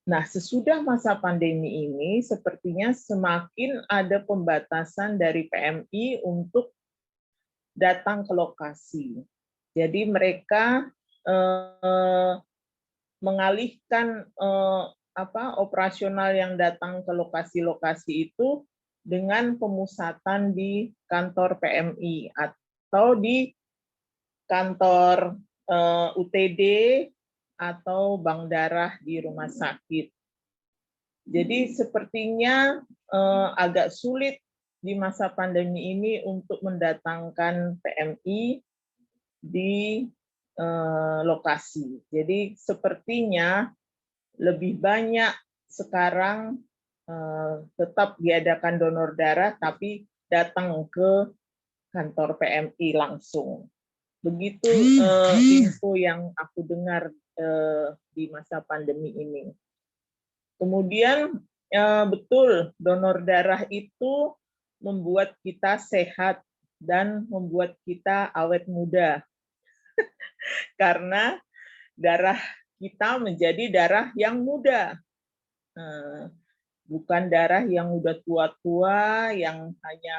Nah, sesudah masa pandemi ini, sepertinya semakin ada pembatasan dari PMI untuk datang ke lokasi. Jadi mereka mengalihkan operasional yang datang ke lokasi-lokasi itu dengan pemusatan di kantor PMI atau di kantor UTD atau bank darah di rumah sakit. Jadi sepertinya agak sulit di masa pandemi ini untuk mendatangkan PMI di lokasi. Jadi sepertinya lebih banyak sekarang tetap diadakan donor darah tapi datang ke kantor PMI langsung. Begitu info yang aku dengar di masa pandemi ini. Kemudian betul donor darah itu membuat kita sehat dan membuat kita awet muda. Karena darah kita menjadi darah yang muda. Bukan darah yang udah tua-tua yang hanya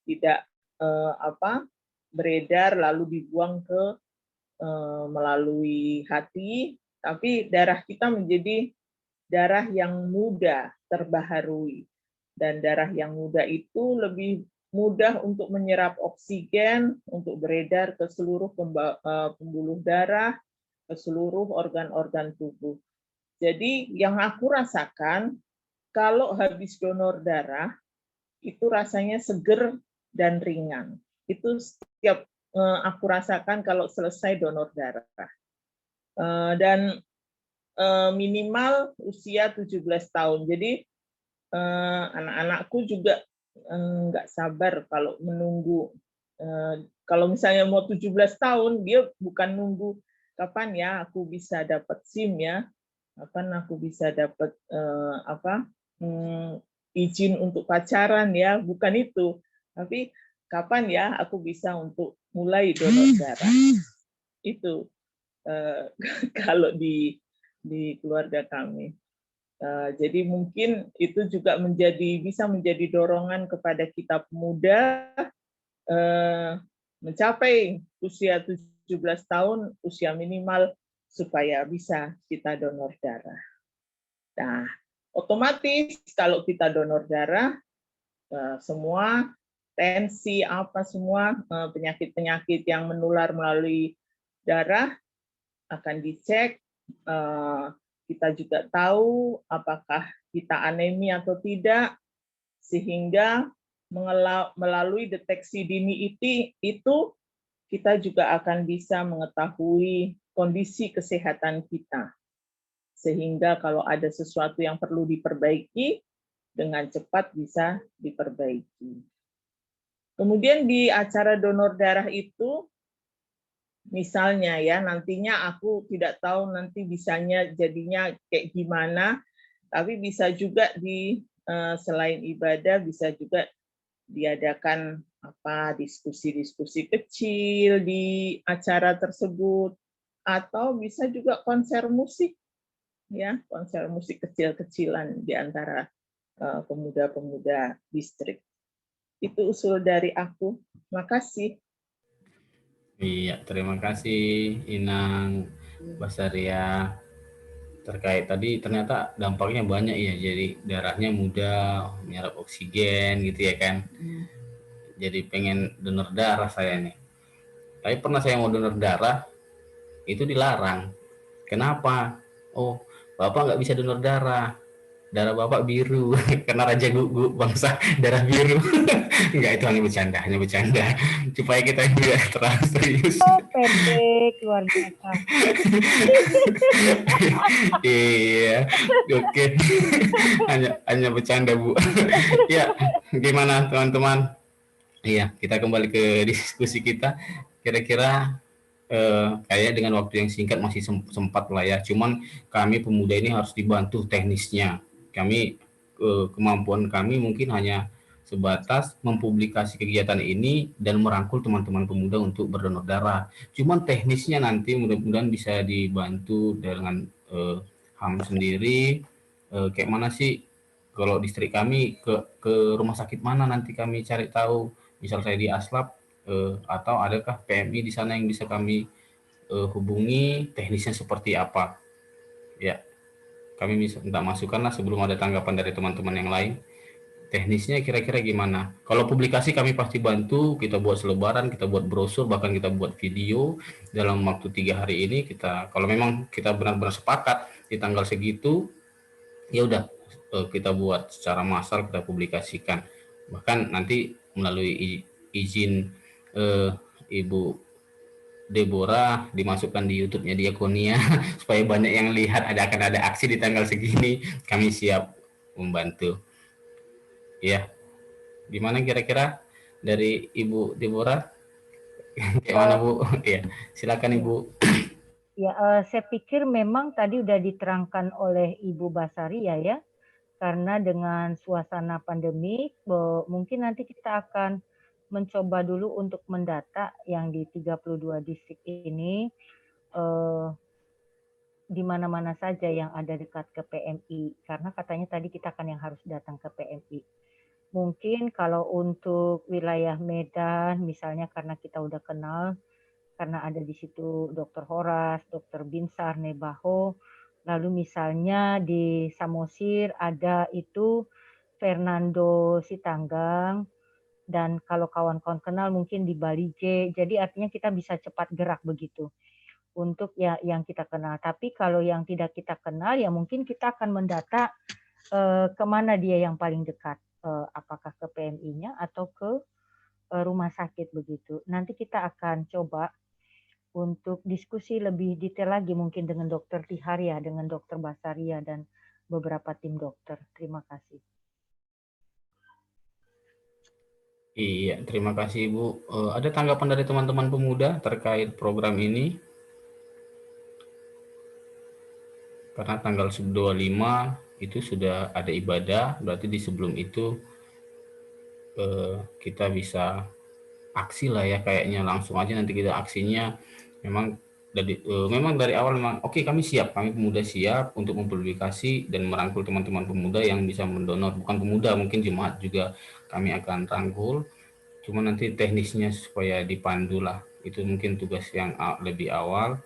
tidak beredar lalu dibuang ke melalui hati, tapi darah kita menjadi darah yang muda, terbaharui. Dan darah yang muda itu lebih mudah untuk menyerap oksigen, untuk beredar ke seluruh pembuluh darah, ke seluruh organ-organ tubuh. Jadi yang aku rasakan, kalau habis donor darah, itu rasanya seger dan ringan. Itu setiap aku rasakan kalau selesai donor darah. Dan minimal usia 17 tahun. Jadi anak-anakku juga nggak sabar kalau menunggu Kalau misalnya mau 17 tahun, dia bukan nunggu kapan ya aku bisa dapat SIM ya, kapan aku bisa dapat izin untuk pacaran ya, bukan itu. Tapi kapan ya aku bisa untuk mulai donor darah. Itu kalau di keluarga kami. Jadi mungkin itu juga bisa menjadi dorongan kepada kita pemuda mencapai usia 17 tahun, usia minimal supaya bisa kita donor darah. Nah, otomatis kalau kita donor darah, semua tensi semua penyakit-penyakit yang menular melalui darah akan dicek. Kita juga tahu apakah kita anemia atau tidak, sehingga melalui deteksi dini itu kita juga akan bisa mengetahui kondisi kesehatan kita. Sehingga kalau ada sesuatu yang perlu diperbaiki, dengan cepat bisa diperbaiki. Kemudian di acara donor darah itu, misalnya ya, nantinya aku tidak tahu nanti bisanya jadinya kayak gimana, tapi bisa juga selain ibadah bisa juga diadakan diskusi-diskusi kecil di acara tersebut, atau bisa juga konser musik ya, konser musik kecil-kecilan di antara pemuda-pemuda distrik. Itu usul dari aku. Makasih. Iya, terima kasih Inang, Basaria. Terkait tadi ternyata dampaknya banyak ya, jadi darahnya mudah menyerap oksigen gitu ya kan. Jadi pengen donor darah saya nih. Tapi pernah saya mau donor darah, itu dilarang. Kenapa? Oh, Bapak nggak bisa donor darah. Darah Bapak biru karena raja gugu bangsa darah biru. Enggak, itu hanya bercanda supaya kita tidak terlalu serius. Oh, Patrick, luar biasa. Iya, oke. hanya bercanda, Bu. Ya, gimana teman-teman? Iya, kita kembali ke diskusi kita. Kira-kira kayak dengan waktu yang singkat masih sempat lah ya. Cuman kami pemuda ini harus dibantu teknisnya. Kami kemampuan kami mungkin hanya sebatas mempublikasi kegiatan ini dan merangkul teman-teman pemuda untuk berdonor darah. Cuman teknisnya nanti mudah-mudahan bisa dibantu dengan HAM sendiri. Kayak mana sih kalau distrik kami ke rumah sakit mana nanti kami cari tahu. Misal saya di Aslap, atau adakah PMI di sana yang bisa kami hubungi, teknisnya seperti apa ya, kami bisa minta masukan lah sebelum ada tanggapan dari teman-teman yang lain. Teknisnya kira-kira gimana? Kalau publikasi kami pasti bantu, kita buat selebaran, kita buat brosur, bahkan kita buat video dalam waktu 3 hari ini. Kalau memang kita benar-benar sepakat di tanggal segitu, ya udah kita buat secara massal, kita publikasikan. Bahkan nanti melalui izin Ibu Deborah dimasukkan di YouTube-nya Diakonia supaya banyak yang lihat akan ada aksi di tanggal segini, kami siap membantu. Ya, gimana kira-kira dari Ibu Deborah? Gimana Bu? Ya, silakan Ibu. Ya, saya pikir memang tadi udah diterangkan oleh Ibu Basaria ya, karena dengan suasana pandemi, mungkin nanti kita akan mencoba dulu untuk mendata yang di 32 distrik ini, di mana-mana saja yang ada dekat ke PMI, karena katanya tadi kita kan yang harus datang ke PMI. Mungkin kalau untuk wilayah Medan, misalnya karena kita udah kenal, karena ada di situ Dr. Horas, Dr. Binsar Nebaho, lalu misalnya di Samosir ada itu Fernando Sitanggang, dan kalau kawan-kawan kenal mungkin di Bali J, jadi artinya kita bisa cepat gerak begitu untuk ya yang kita kenal. Tapi kalau yang tidak kita kenal ya mungkin kita akan mendata kemana dia yang paling dekat, apakah ke PMI-nya atau ke rumah sakit begitu. Nanti kita akan coba untuk diskusi lebih detail lagi mungkin dengan Dr. Tiharia, dengan Dr. Basaria dan beberapa tim dokter. Terima kasih. Iya, terima kasih Ibu. Ada tanggapan dari teman-teman pemuda terkait program ini? Karena tanggal 25 itu sudah ada ibadah, berarti di sebelum itu kita bisa aksi lah ya, kayaknya langsung aja nanti kita aksinya. Memang dari awal memang oke, kami siap, kami pemuda siap untuk mempublikasi dan merangkul teman-teman pemuda yang bisa mendonor. Bukan pemuda, mungkin jemaat juga kami akan rangkul. Cuma nanti teknisnya supaya dipandu lah, itu mungkin tugas yang lebih awal.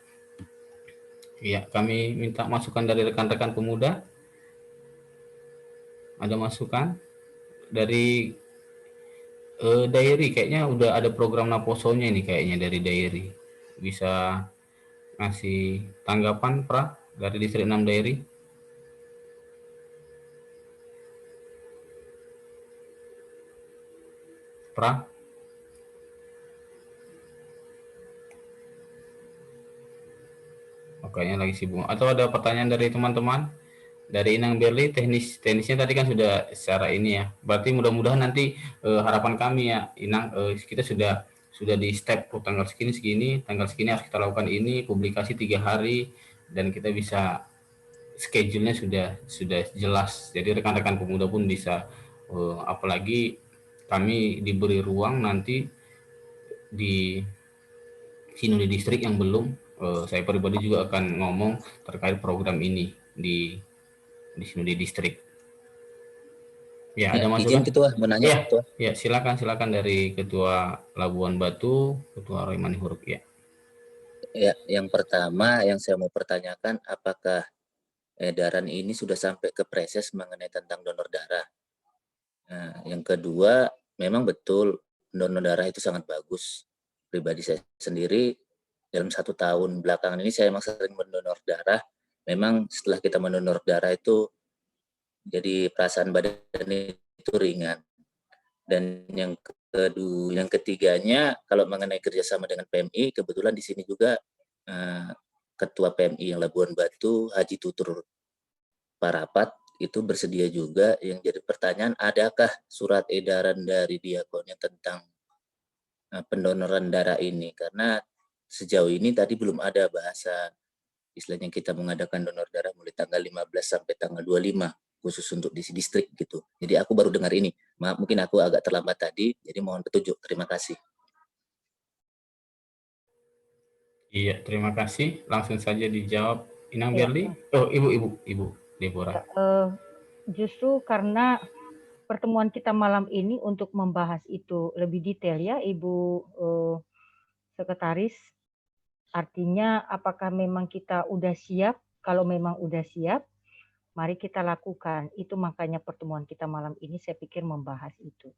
Ya, kami minta masukan dari rekan-rekan pemuda. Ada masukan dari Dairi, kayaknya udah ada program Naposonya ini kayaknya dari Dairi. Bisa ngasih tanggapan Pra dari distrik 6 Dairi? Pra? Kayaknya lagi sibuk. Atau ada pertanyaan dari teman-teman? Dari Inang Berli, teknisnya tadi kan sudah secara ini ya. Berarti mudah-mudahan nanti harapan kami ya, Inang, kita sudah di step tanggal segini, tanggal segini harus kita lakukan ini, publikasi 3 hari, dan kita bisa schedule-nya sudah jelas. Jadi rekan-rekan pemuda pun bisa, apalagi kami diberi ruang nanti di Sinode Distrik yang belum, saya pribadi juga akan ngomong terkait program ini di Sinode Distrik. Ya, ada masukan? Izin Ketua, mau nanya Ya, Ketua. ya silakan dari Ketua Labuan Batu, Ketua Roy Manihuruk ya. Ya, yang pertama yang saya mau pertanyakan, apakah edaran ini sudah sampai ke Preses mengenai tentang donor darah? Nah, yang kedua, memang betul donor darah itu sangat bagus. Pribadi saya sendiri dalam 1 tahun belakangan ini saya memang sering mendonor darah. Memang setelah kita mendonor darah itu jadi perasaan badan itu ringan. Dan yang ketiganya, kalau mengenai kerjasama dengan PMI, kebetulan di sini juga Ketua PMI yang Labuan Batu, Haji Tutur Parapat, itu bersedia juga. Yang jadi pertanyaan, adakah surat edaran dari diakonnya tentang pendonoran darah ini? Karena sejauh ini tadi belum ada bahasa, istilahnya kita mengadakan donor darah mulai tanggal 15 sampai tanggal 25, khusus untuk di distrik gitu. Jadi aku baru dengar ini. Maaf, mungkin aku agak terlambat tadi, jadi mohon petunjuk. Terima kasih. Iya, terima kasih. Langsung saja dijawab Inang Berli. Oh, Ibu Deborah. Justru karena pertemuan kita malam ini untuk membahas itu lebih detail ya, Ibu Sekretaris. Artinya apakah memang kita udah siap? Kalau memang udah siap, mari kita lakukan. Itu makanya pertemuan kita malam ini saya pikir membahas itu.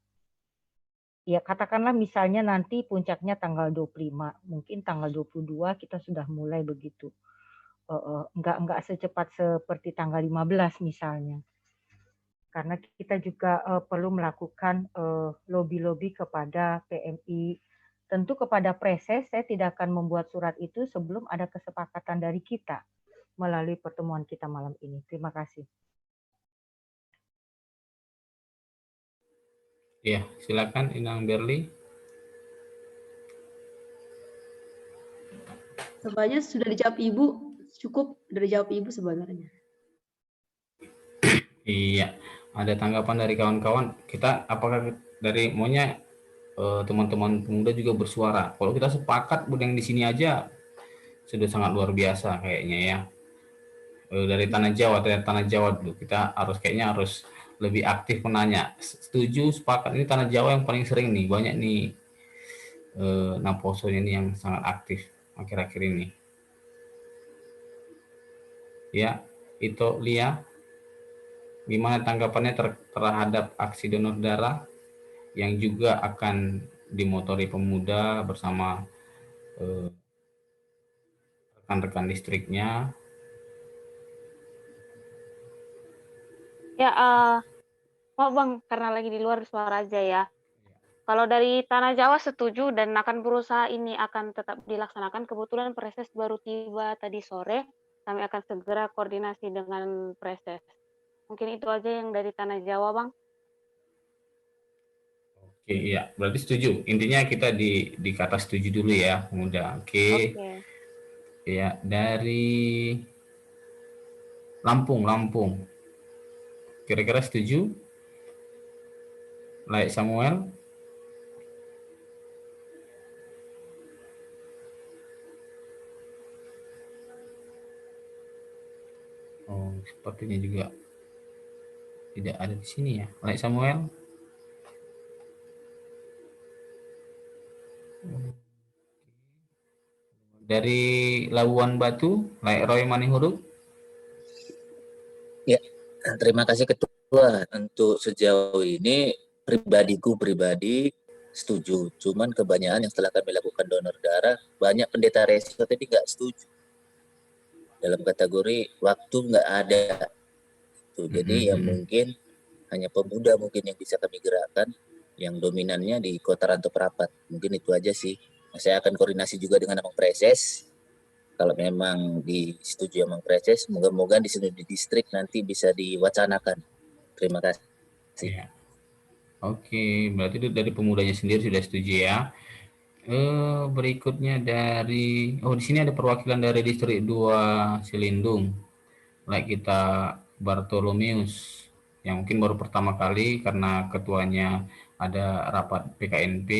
Ya katakanlah misalnya nanti puncaknya tanggal 25, mungkin tanggal 22 kita sudah mulai begitu. Enggak secepat seperti tanggal 15 misalnya. Karena kita juga perlu melakukan lobby-lobby kepada PMI. Tentu kepada Preses, saya tidak akan membuat surat itu sebelum ada kesepakatan dari kita melalui pertemuan kita malam ini. Terima kasih. Ya, silakan Inang Berli. Sebenarnya sudah dijawab Ibu, cukup dari jawab Ibu sebenarnya. Iya, ada tanggapan dari kawan-kawan. Kita apakah dari maunya teman-teman pemuda juga bersuara? Kalau kita sepakat yang di sini aja sudah sangat luar biasa kayaknya ya. Dari Tanah Jawa dulu kita kayaknya harus lebih aktif menanya. Setuju, sepakat, ini Tanah Jawa yang paling sering nih, banyak nih Naposonya ini yang sangat aktif akhir-akhir ini. Ya, itu Lia, gimana tanggapannya terhadap aksi donor darah yang juga akan dimotori pemuda bersama rekan-rekan listriknya? Ya, maaf Bang, karena lagi di luar suara aja ya. Kalau dari Tanah Jawa setuju dan akan berusaha ini akan tetap dilaksanakan. Kebetulan Preses baru tiba tadi sore, kami akan segera koordinasi dengan Preses. Mungkin itu aja yang dari Tanah Jawa, Bang. Oke, iya, berarti setuju. Intinya kita di kata setuju dulu ya, Pemuda. Oke. Oke. Ya, dari Lampung. Kira-kira setuju? Like Samuel? Oh, sepertinya juga tidak ada di sini ya. Like Samuel? Dari Labuan Batu, like Roy Manihuruk? Ya, terima kasih Ketua. Untuk sejauh ini pribadiku setuju. Cuman kebanyakan yang setelah kami lakukan donor darah, banyak pendeta resi tapi nggak setuju. Dalam kategori waktu nggak ada. Tuh, jadi ya mungkin hanya pemuda mungkin yang bisa kami gerakkan, yang dominannya di Kota Rantau Prapat. Mungkin itu aja sih. Saya akan koordinasi juga dengan Amang Preses. Kalau memang disetujui Amang Preses, moga-moga di sini di distrik nanti bisa diwacanakan. Terima kasih. Ya. Oke, berarti itu dari pemudanya sendiri sudah setuju ya. Berikutnya dari, di sini ada perwakilan dari distrik 2 Silindung. Like kita Bartolomeus, yang mungkin baru pertama kali karena ketuanya ada rapat PKNP,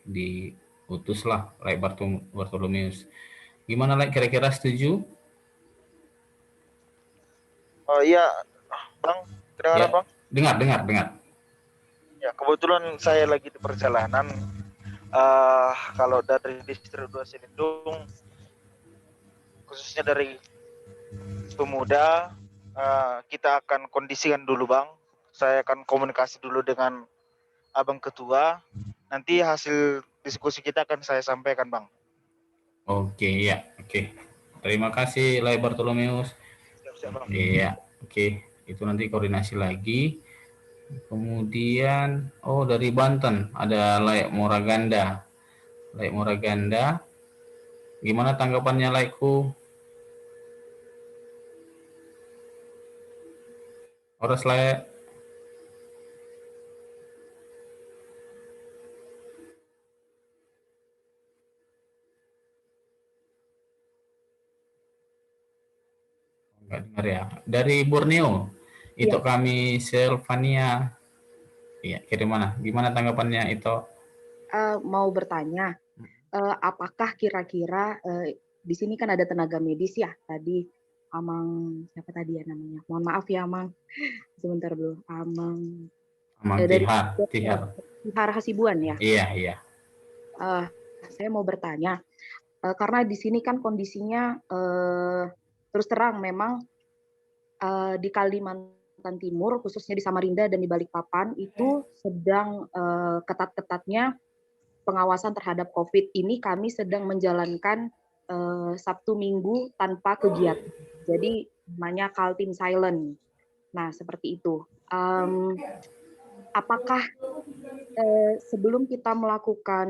diutuslah like Bartolomeus. Gimana like kira-kira setuju? Oh iya, Bang, kedengaran Ya, Bang? dengar. Ya, kebetulan saya lagi di perjalanan. Kalau dari distrik 2 Silindung, khususnya dari pemuda, kita akan kondisikan dulu Bang. Saya akan komunikasi dulu dengan Abang Ketua. Nanti hasil diskusi kita akan saya sampaikan Bang. Oke, ya, oke. Terima kasih Lai Bartolomeus. Siap, Bang. Iya, oke. Itu nanti koordinasi lagi. Kemudian, dari Banten ada Lai Moraganda. Gimana tanggapannya Laiku? Ores Lai. Enggak dengar ya. Dari Borneo, itu kami Selvania. Iya, gimana tanggapannya itu? Mau bertanya, apakah kira-kira di sini kan ada tenaga medis ya tadi Amang siapa tadi ya namanya? Mohon maaf ya Amang, sebentar dulu. Amang dari Tihar Hasibuan ya? Iya. Saya mau bertanya, karena di sini kan kondisinya terus terang memang di Kalimantan Timur, khususnya di Samarinda dan di Balikpapan itu sedang ketat-ketatnya pengawasan terhadap COVID. Ini kami sedang menjalankan Sabtu Minggu tanpa kegiatan. Jadi namanya Kaltim Silent. Nah, seperti itu. Apakah sebelum kita melakukan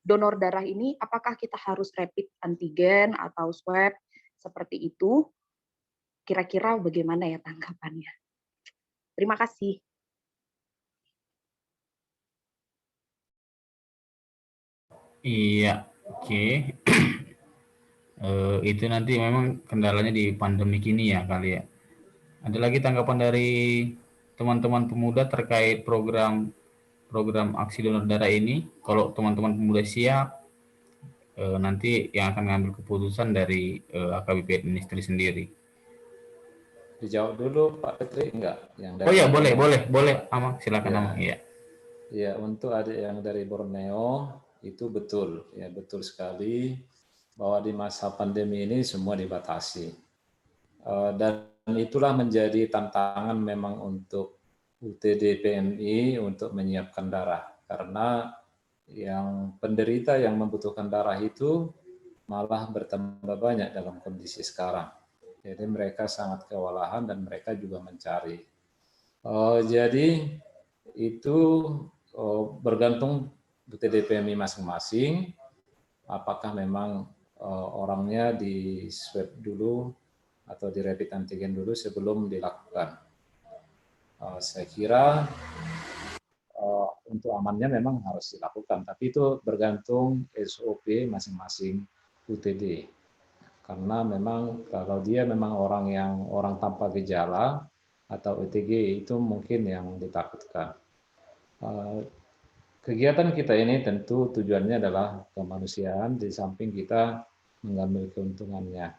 donor darah ini, apakah kita harus rapid antigen atau swab seperti itu? Kira-kira bagaimana ya tanggapannya? Terima kasih. Iya, oke. Itu nanti memang kendalanya di pandemi ini ya kali ya. Ada lagi tanggapan dari teman-teman pemuda terkait program aksi donor darah ini? Kalau teman-teman pemuda siap, nanti yang akan mengambil keputusan dari AKBP Ministry sendiri. Dijawab dulu Pak Petri enggak? Yang dari ya boleh Amang, silakan ya. Amang. Iya. Ya, untuk adik yang dari Borneo itu betul sekali bahwa di masa pandemi ini semua dibatasi. Dan itulah menjadi tantangan memang untuk UTD PMI untuk menyiapkan darah, karena yang penderita yang membutuhkan darah itu malah bertambah banyak dalam kondisi sekarang. Jadi mereka sangat kewalahan dan mereka juga mencari. Jadi itu bergantung UTD PMI masing-masing, apakah memang orangnya di swab dulu atau di rapid antigen dulu sebelum dilakukan. Saya kira untuk amannya memang harus dilakukan, tapi itu bergantung SOP masing-masing UTD. Karena memang kalau dia memang orang tanpa gejala atau OTG itu mungkin yang ditakutkan. Kegiatan kita ini tentu tujuannya adalah kemanusiaan di samping kita mengambil keuntungannya.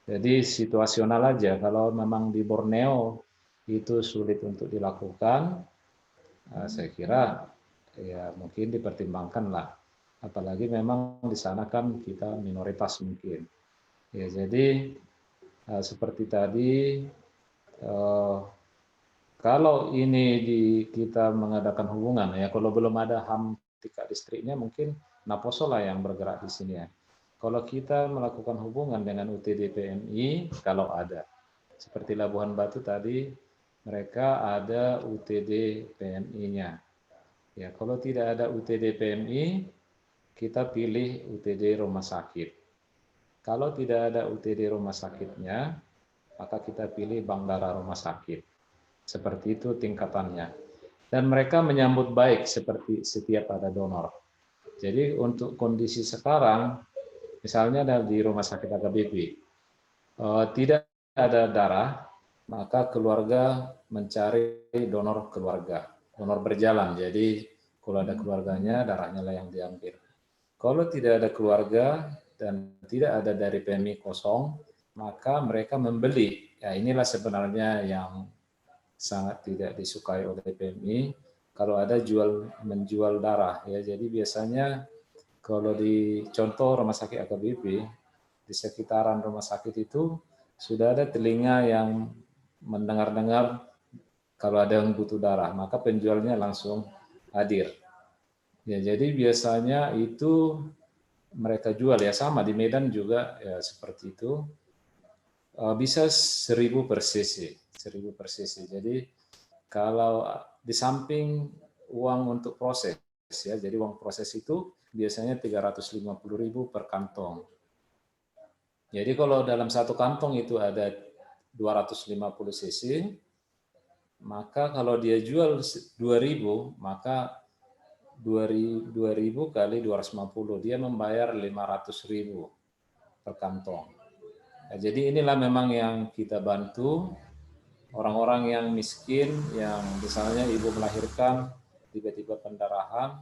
Jadi situasional aja, kalau memang di Borneo itu sulit untuk dilakukan, saya kira ya mungkin dipertimbangkan lah. Apalagi memang di sana kan kita minoritas mungkin. Ya jadi seperti tadi, kalau ini kita mengadakan hubungan ya, kalau belum ada HAM tingkat distriknya mungkin Naposo lah yang bergerak di sini ya. Kalau kita melakukan hubungan dengan UTD PMI, kalau ada, seperti Labuhan Batu tadi, mereka ada UTD PMI-nya. Ya, kalau tidak ada UTD PMI, kita pilih UTD rumah sakit. Kalau tidak ada UTD rumah sakitnya, maka kita pilih bank darah rumah sakit. Seperti itu tingkatannya. Dan mereka menyambut baik seperti setiap ada donor. Jadi untuk kondisi sekarang, misalnya di rumah sakit AKBP, tidak ada darah, maka keluarga mencari donor keluarga, donor berjalan. Jadi kalau ada keluarganya, darahnya lah yang diambil. Kalau tidak ada keluarga dan tidak ada dari PMI kosong, maka mereka membeli. Ya inilah sebenarnya yang sangat tidak disukai oleh PMI. Kalau ada menjual darah, ya jadi biasanya kalau di contoh rumah sakit AKBP, di sekitaran rumah sakit itu sudah ada telinga yang mendengar-dengar kalau ada yang butuh darah, maka penjualnya langsung hadir. Ya, jadi biasanya itu mereka jual ya sama di Medan juga ya seperti itu. Bisa 1.000 per cc, 1.000 per cc. Jadi kalau di samping uang untuk proses ya, jadi uang proses itu biasanya 350.000 per kantong. Jadi kalau dalam satu kantong itu ada 250 cc, maka kalau dia jual 2.000, maka 2.000 kali 250, dia membayar 500.000 per kantong. Nah, jadi inilah memang yang kita bantu orang-orang yang miskin, yang misalnya ibu melahirkan, tiba-tiba pendarahan,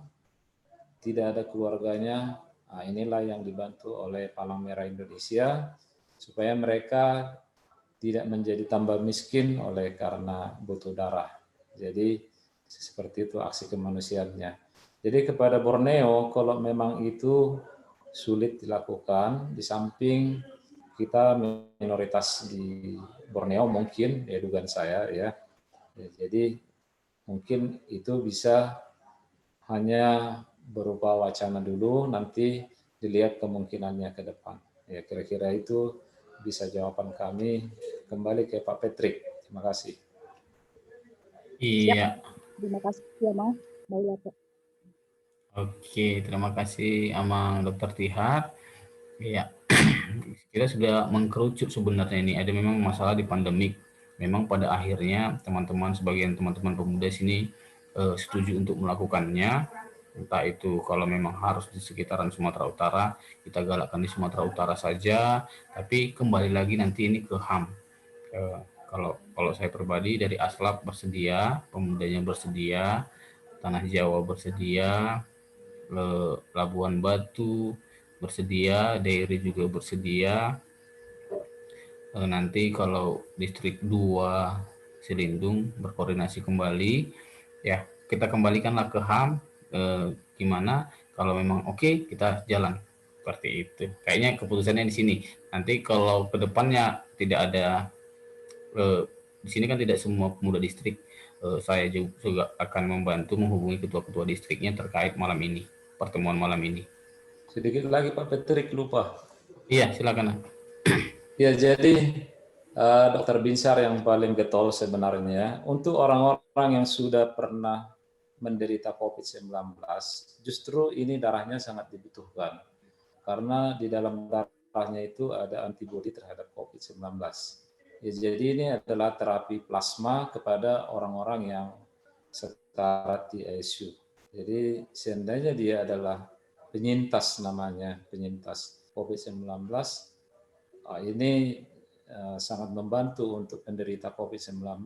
tidak ada keluarganya. Nah, inilah yang dibantu oleh Palang Merah Indonesia supaya mereka tidak menjadi tambah miskin oleh karena butuh darah. Jadi seperti itu aksi kemanusiaannya. Jadi kepada Borneo, kalau memang itu sulit dilakukan, di samping kita minoritas di Borneo mungkin, ya dugaan saya ya. Jadi mungkin itu bisa hanya berupa wacana dulu, nanti dilihat kemungkinannya ke depan. Ya kira-kira itu bisa jawaban kami. Kembali ke Pak Patrick. Terima kasih. Iya. Terima kasih ya, Mas. Baik, Pak. Oke, terima kasih Amang Dr. Tihar. Iya, kita sudah mengkerucut sebenarnya ini. Ada memang masalah di pandemik. Memang pada akhirnya sebagian teman-teman pemuda sini setuju untuk melakukannya. Entah itu kalau memang harus di sekitaran Sumatera Utara, kita galakkan di Sumatera Utara saja. Tapi kembali lagi nanti ini ke HAM. Kalau saya pribadi dari Aslab bersedia, pemudanya bersedia, Tanah Jawa bersedia, Labuan Batu bersedia, Dairi juga bersedia. Nanti kalau distrik 2 Selindung berkoordinasi kembali, ya kita kembalikanlah ke HAM. Gimana kalau memang oke, kita jalan seperti itu. Kayaknya keputusannya di sini. Nanti kalau kedepannya tidak ada di sini kan tidak semua pemuda distrik. Saya juga akan membantu menghubungi ketua-ketua distriknya terkait malam ini, pertemuan malam ini. Sedikit lagi Pak Patrick lupa. Iya, silakan. Ya, jadi Dr. Binsar yang paling getol sebenarnya untuk orang-orang yang sudah pernah menderita COVID-19, justru ini darahnya sangat dibutuhkan karena di dalam darahnya itu ada antibodi terhadap COVID-19. Ya, jadi ini adalah terapi plasma kepada orang-orang yang sekarat di ICU. Jadi seandainya dia adalah penyintas, namanya penyintas COVID-19, ini sangat membantu untuk penderita COVID-19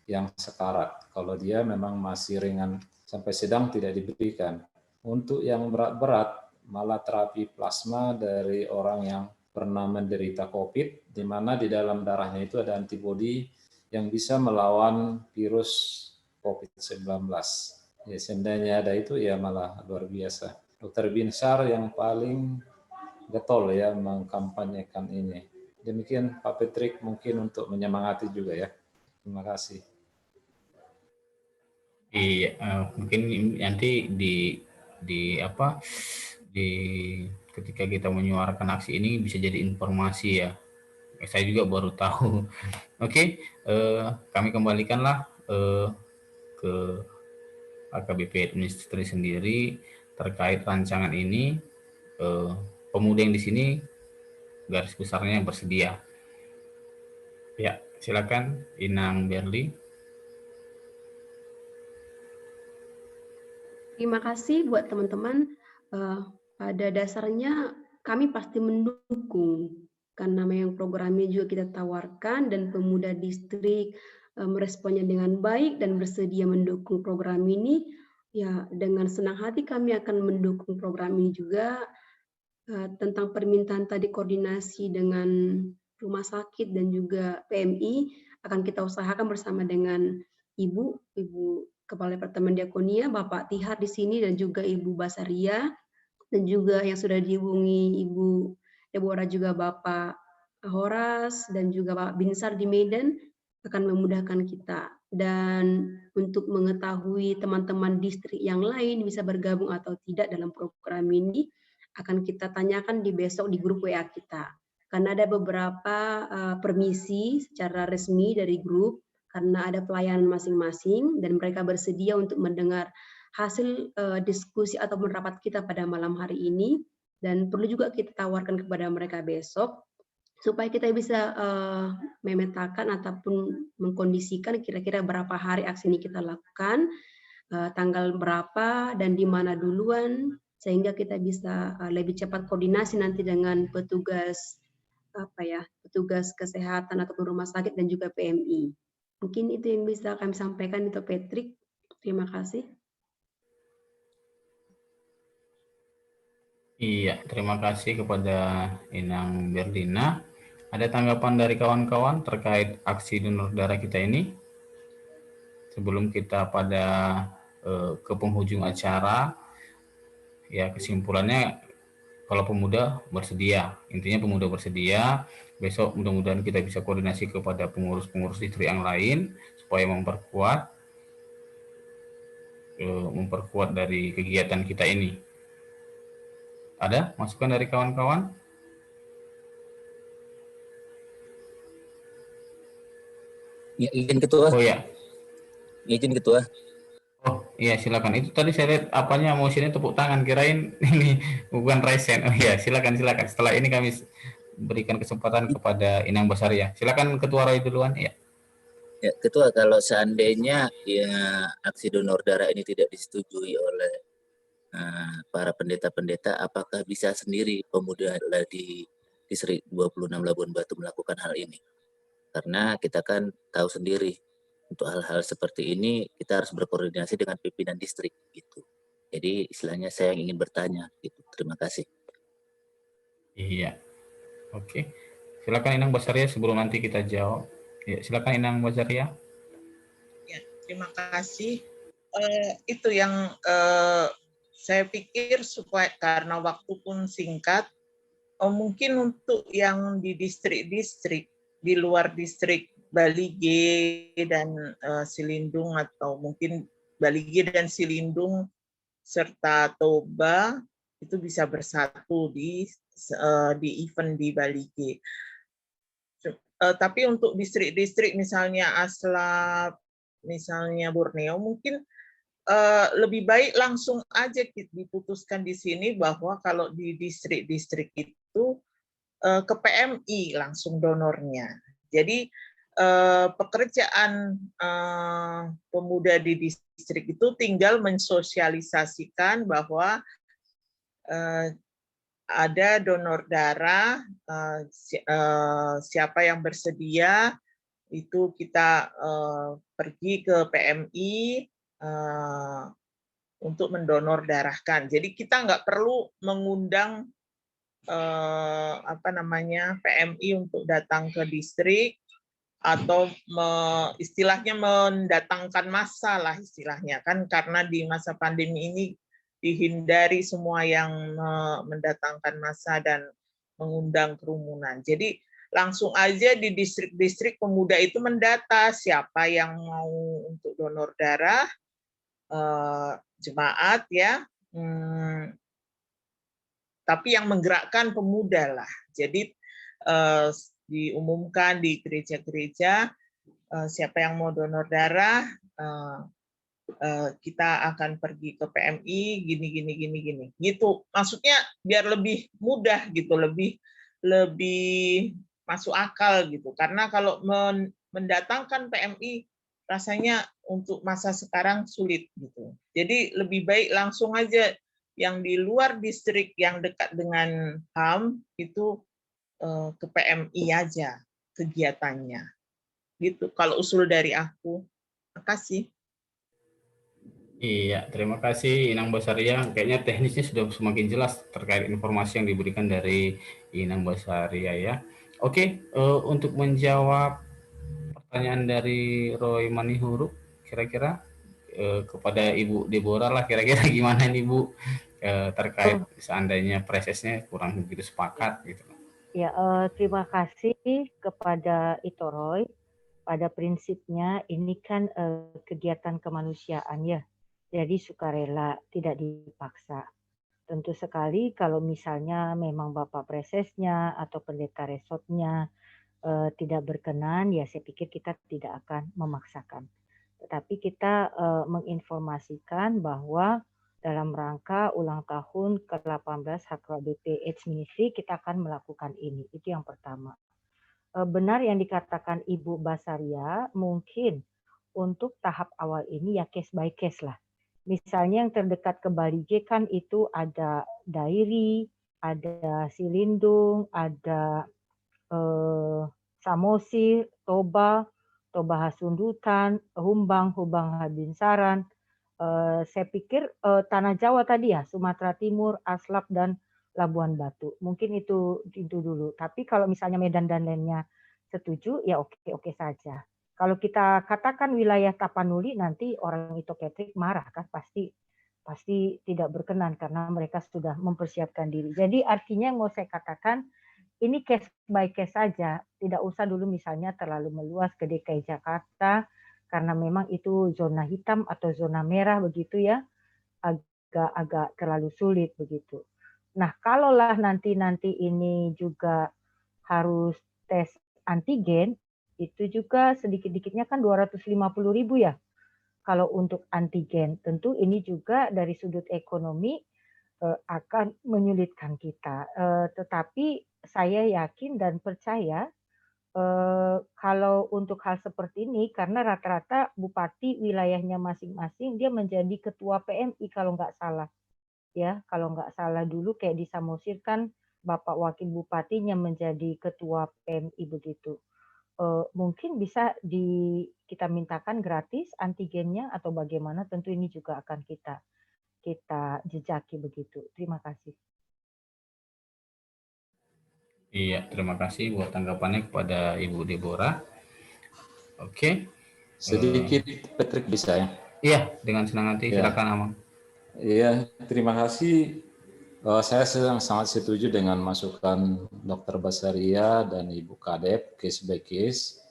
yang sekarat. Kalau dia memang masih ringan sampai sedang tidak diberikan. Untuk yang berat-berat, malah terapi plasma dari orang yang pernah menderita COVID, di mana di dalam darahnya itu ada antibodi yang bisa melawan virus COVID-19. Ya, seandainya ada itu ya malah luar biasa. Dr. Binsar yang paling getol ya mengkampanyekan ini. Demikian Pak Patrick, mungkin untuk menyemangati juga ya. Terima kasih. Iya, mungkin nanti ketika kita menyuarakan aksi ini bisa jadi informasi ya. Saya juga baru tahu. Oke, kami kembalikanlah ke AKBP Administrasi sendiri terkait rancangan ini. Pemuda yang di sini garis besarnya bersedia. Ya, silakan Inang Berli. Terima kasih buat teman-teman. Pada dasarnya kami pasti mendukung karena memang programnya juga kita tawarkan dan pemuda distrik meresponnya dengan baik dan bersedia mendukung program ini. Ya, dengan senang hati kami akan mendukung program ini juga. Tentang permintaan tadi koordinasi dengan rumah sakit dan juga PMI akan kita usahakan bersama dengan Ibu Kepala Departemen Diakonia, Bapak Tihar di sini dan juga Ibu Basaria dan juga yang sudah dihubungi Ibu Deborah juga Bapak Horas dan juga Pak Binsar di Medan akan memudahkan kita. Dan untuk mengetahui teman-teman distrik yang lain bisa bergabung atau tidak dalam program ini akan kita tanyakan di besok di grup WA kita. Karena ada beberapa permisi secara resmi dari grup karena ada pelayanan masing-masing dan mereka bersedia untuk mendengar hasil diskusi atau rapat kita pada malam hari ini dan perlu juga kita tawarkan kepada mereka besok supaya kita bisa memetakan ataupun mengkondisikan kira-kira berapa hari aksi ini kita lakukan, tanggal berapa dan di mana duluan sehingga kita bisa lebih cepat koordinasi nanti dengan petugas petugas kesehatan atau rumah sakit dan juga PMI. Mungkin itu yang bisa kami sampaikan itu Patrick. Terima kasih. Iya, terima kasih kepada Inang Berlina. Ada tanggapan dari kawan-kawan terkait aksi donor darah kita ini? Sebelum kita pada ke penghujung acara, ya kesimpulannya kalau pemuda bersedia, intinya pemuda bersedia. Besok mudah-mudahan kita bisa koordinasi kepada pengurus-pengurus distrik yang lain supaya memperkuat dari kegiatan kita ini. Ada masukan dari kawan-kawan? Ya, izin Ketua. Oh ya. Izin Ketua. Oh iya silakan. Itu tadi saya lihat apanya motionnya tepuk tangan, kirain ini bukan raise hand. Oh iya silakan. Setelah ini kami berikan kesempatan kepada Inang Basaria. Silakan Ketua Roy duluan. Ya. Ya Ketua, kalau seandainya ya aksi donor darah ini tidak disetujui oleh para pendeta-pendeta, apakah bisa sendiri pemuda di distrik 26 Labuan Batu melakukan hal ini? Karena kita kan tahu sendiri untuk hal-hal seperti ini kita harus berkoordinasi dengan pimpinan distrik gitu. Jadi istilahnya saya ingin bertanya gitu. Terima kasih. Iya. Oke. Silakan Inang Basaria sebelum nanti kita jawab. Ya, silakan Inang Basaria. Ya, terima kasih. Itu yang saya pikir supaya karena waktu pun singkat, mungkin untuk yang di distrik-distrik di luar distrik Bali G dan Silindung atau mungkin Bali G dan Silindung serta Toba itu bisa bersatu di event di Bali G. Tapi untuk distrik-distrik misalnya Aslap, misalnya Borneo mungkin lebih baik langsung aja diputuskan di sini bahwa kalau di distrik-distrik itu ke PMI langsung donornya. Jadi pekerjaan pemuda di distrik itu tinggal mensosialisasikan bahwa ada donor darah, siapa yang bersedia itu kita pergi ke PMI untuk mendonor darahkan. Jadi kita nggak perlu mengundang PMI untuk datang ke distrik atau istilahnya mendatangkan massa lah istilahnya kan, karena di masa pandemi ini dihindari semua yang mendatangkan massa dan mengundang kerumunan. Jadi langsung aja di distrik-distrik pemuda itu mendata siapa yang mau untuk donor darah, jemaat ya, tapi yang menggerakkan pemuda lah. Jadi diumumkan di gereja-gereja siapa yang mau donor darah, kita akan pergi ke PMI gini gitu. Maksudnya biar lebih mudah gitu, lebih masuk akal gitu. Karena kalau mendatangkan PMI rasanya untuk masa sekarang sulit gitu. Jadi lebih baik langsung aja yang di luar distrik yang dekat dengan HAM itu ke PMI aja kegiatannya. Gitu kalau usul dari aku. Terima kasih. Iya, terima kasih Inang Basaria. Kayaknya teknisnya sudah semakin jelas terkait informasi yang diberikan dari Inang Basaria ya. Oke, untuk menjawab pertanyaan dari Roy Manihuru, kira-kira kepada Ibu Deborah lah, kira-kira gimana nih Bu terkait seandainya presesnya kurang begitu sepakat gitu. Ya, terima kasih kepada Itoroy. Pada prinsipnya ini kan kegiatan kemanusiaan ya, jadi sukarela, tidak dipaksa. Tentu sekali kalau misalnya memang Bapak Presesnya atau Pendeta Resotnya tidak berkenan, ya saya pikir kita tidak akan memaksakan. Tetapi kita menginformasikan bahwa dalam rangka ulang tahun ke-18 HKBP AIDS Ministry kita akan melakukan ini. Itu yang pertama. Benar yang dikatakan Ibu Basaria, mungkin untuk tahap awal ini ya case by case lah. Misalnya yang terdekat ke Bali J kan itu ada Dairi, ada Silindung, ada Samosir, Toba Hasundutan, Humbang Habinsaran. Saya pikir Tanah Jawa tadi ya, Sumatera Timur, Aslak, dan Labuan Batu. Mungkin itu dulu. Tapi kalau misalnya Medan dan lainnya setuju, ya oke saja. Kalau kita katakan wilayah Tapanuli, nanti orang itu Ketrik marah kan, pasti tidak berkenan karena mereka sudah mempersiapkan diri. Jadi artinya yang mau saya katakan, ini case by case saja, tidak usah dulu misalnya terlalu meluas ke DKI Jakarta, karena memang itu zona hitam atau zona merah begitu ya, agak terlalu sulit begitu. Nah, kalaulah nanti ini juga harus tes antigen, itu juga sedikit-dikitnya kan 250.000 ya. Kalau untuk antigen, tentu ini juga dari sudut ekonomi akan menyulitkan kita. Tetapi saya yakin dan percaya kalau untuk hal seperti ini, karena rata-rata bupati wilayahnya masing-masing dia menjadi ketua PMI kalau nggak salah. Ya, kalau nggak salah dulu kayak di Samosir kan Bapak Wakil Bupatinya menjadi ketua PMI begitu. Mungkin bisa kita mintakan gratis antigennya atau bagaimana, tentu ini juga akan kita jejaki begitu. Terima kasih. Iya, terima kasih buat tanggapannya kepada Ibu Deborah. Oke. Sedikit Patrick bisa ya? Iya, dengan senang hati. Silakan Amang. Iya, terima kasih. Saya sangat setuju dengan masukan Dr. Basaria dan Ibu Kadep, case by case.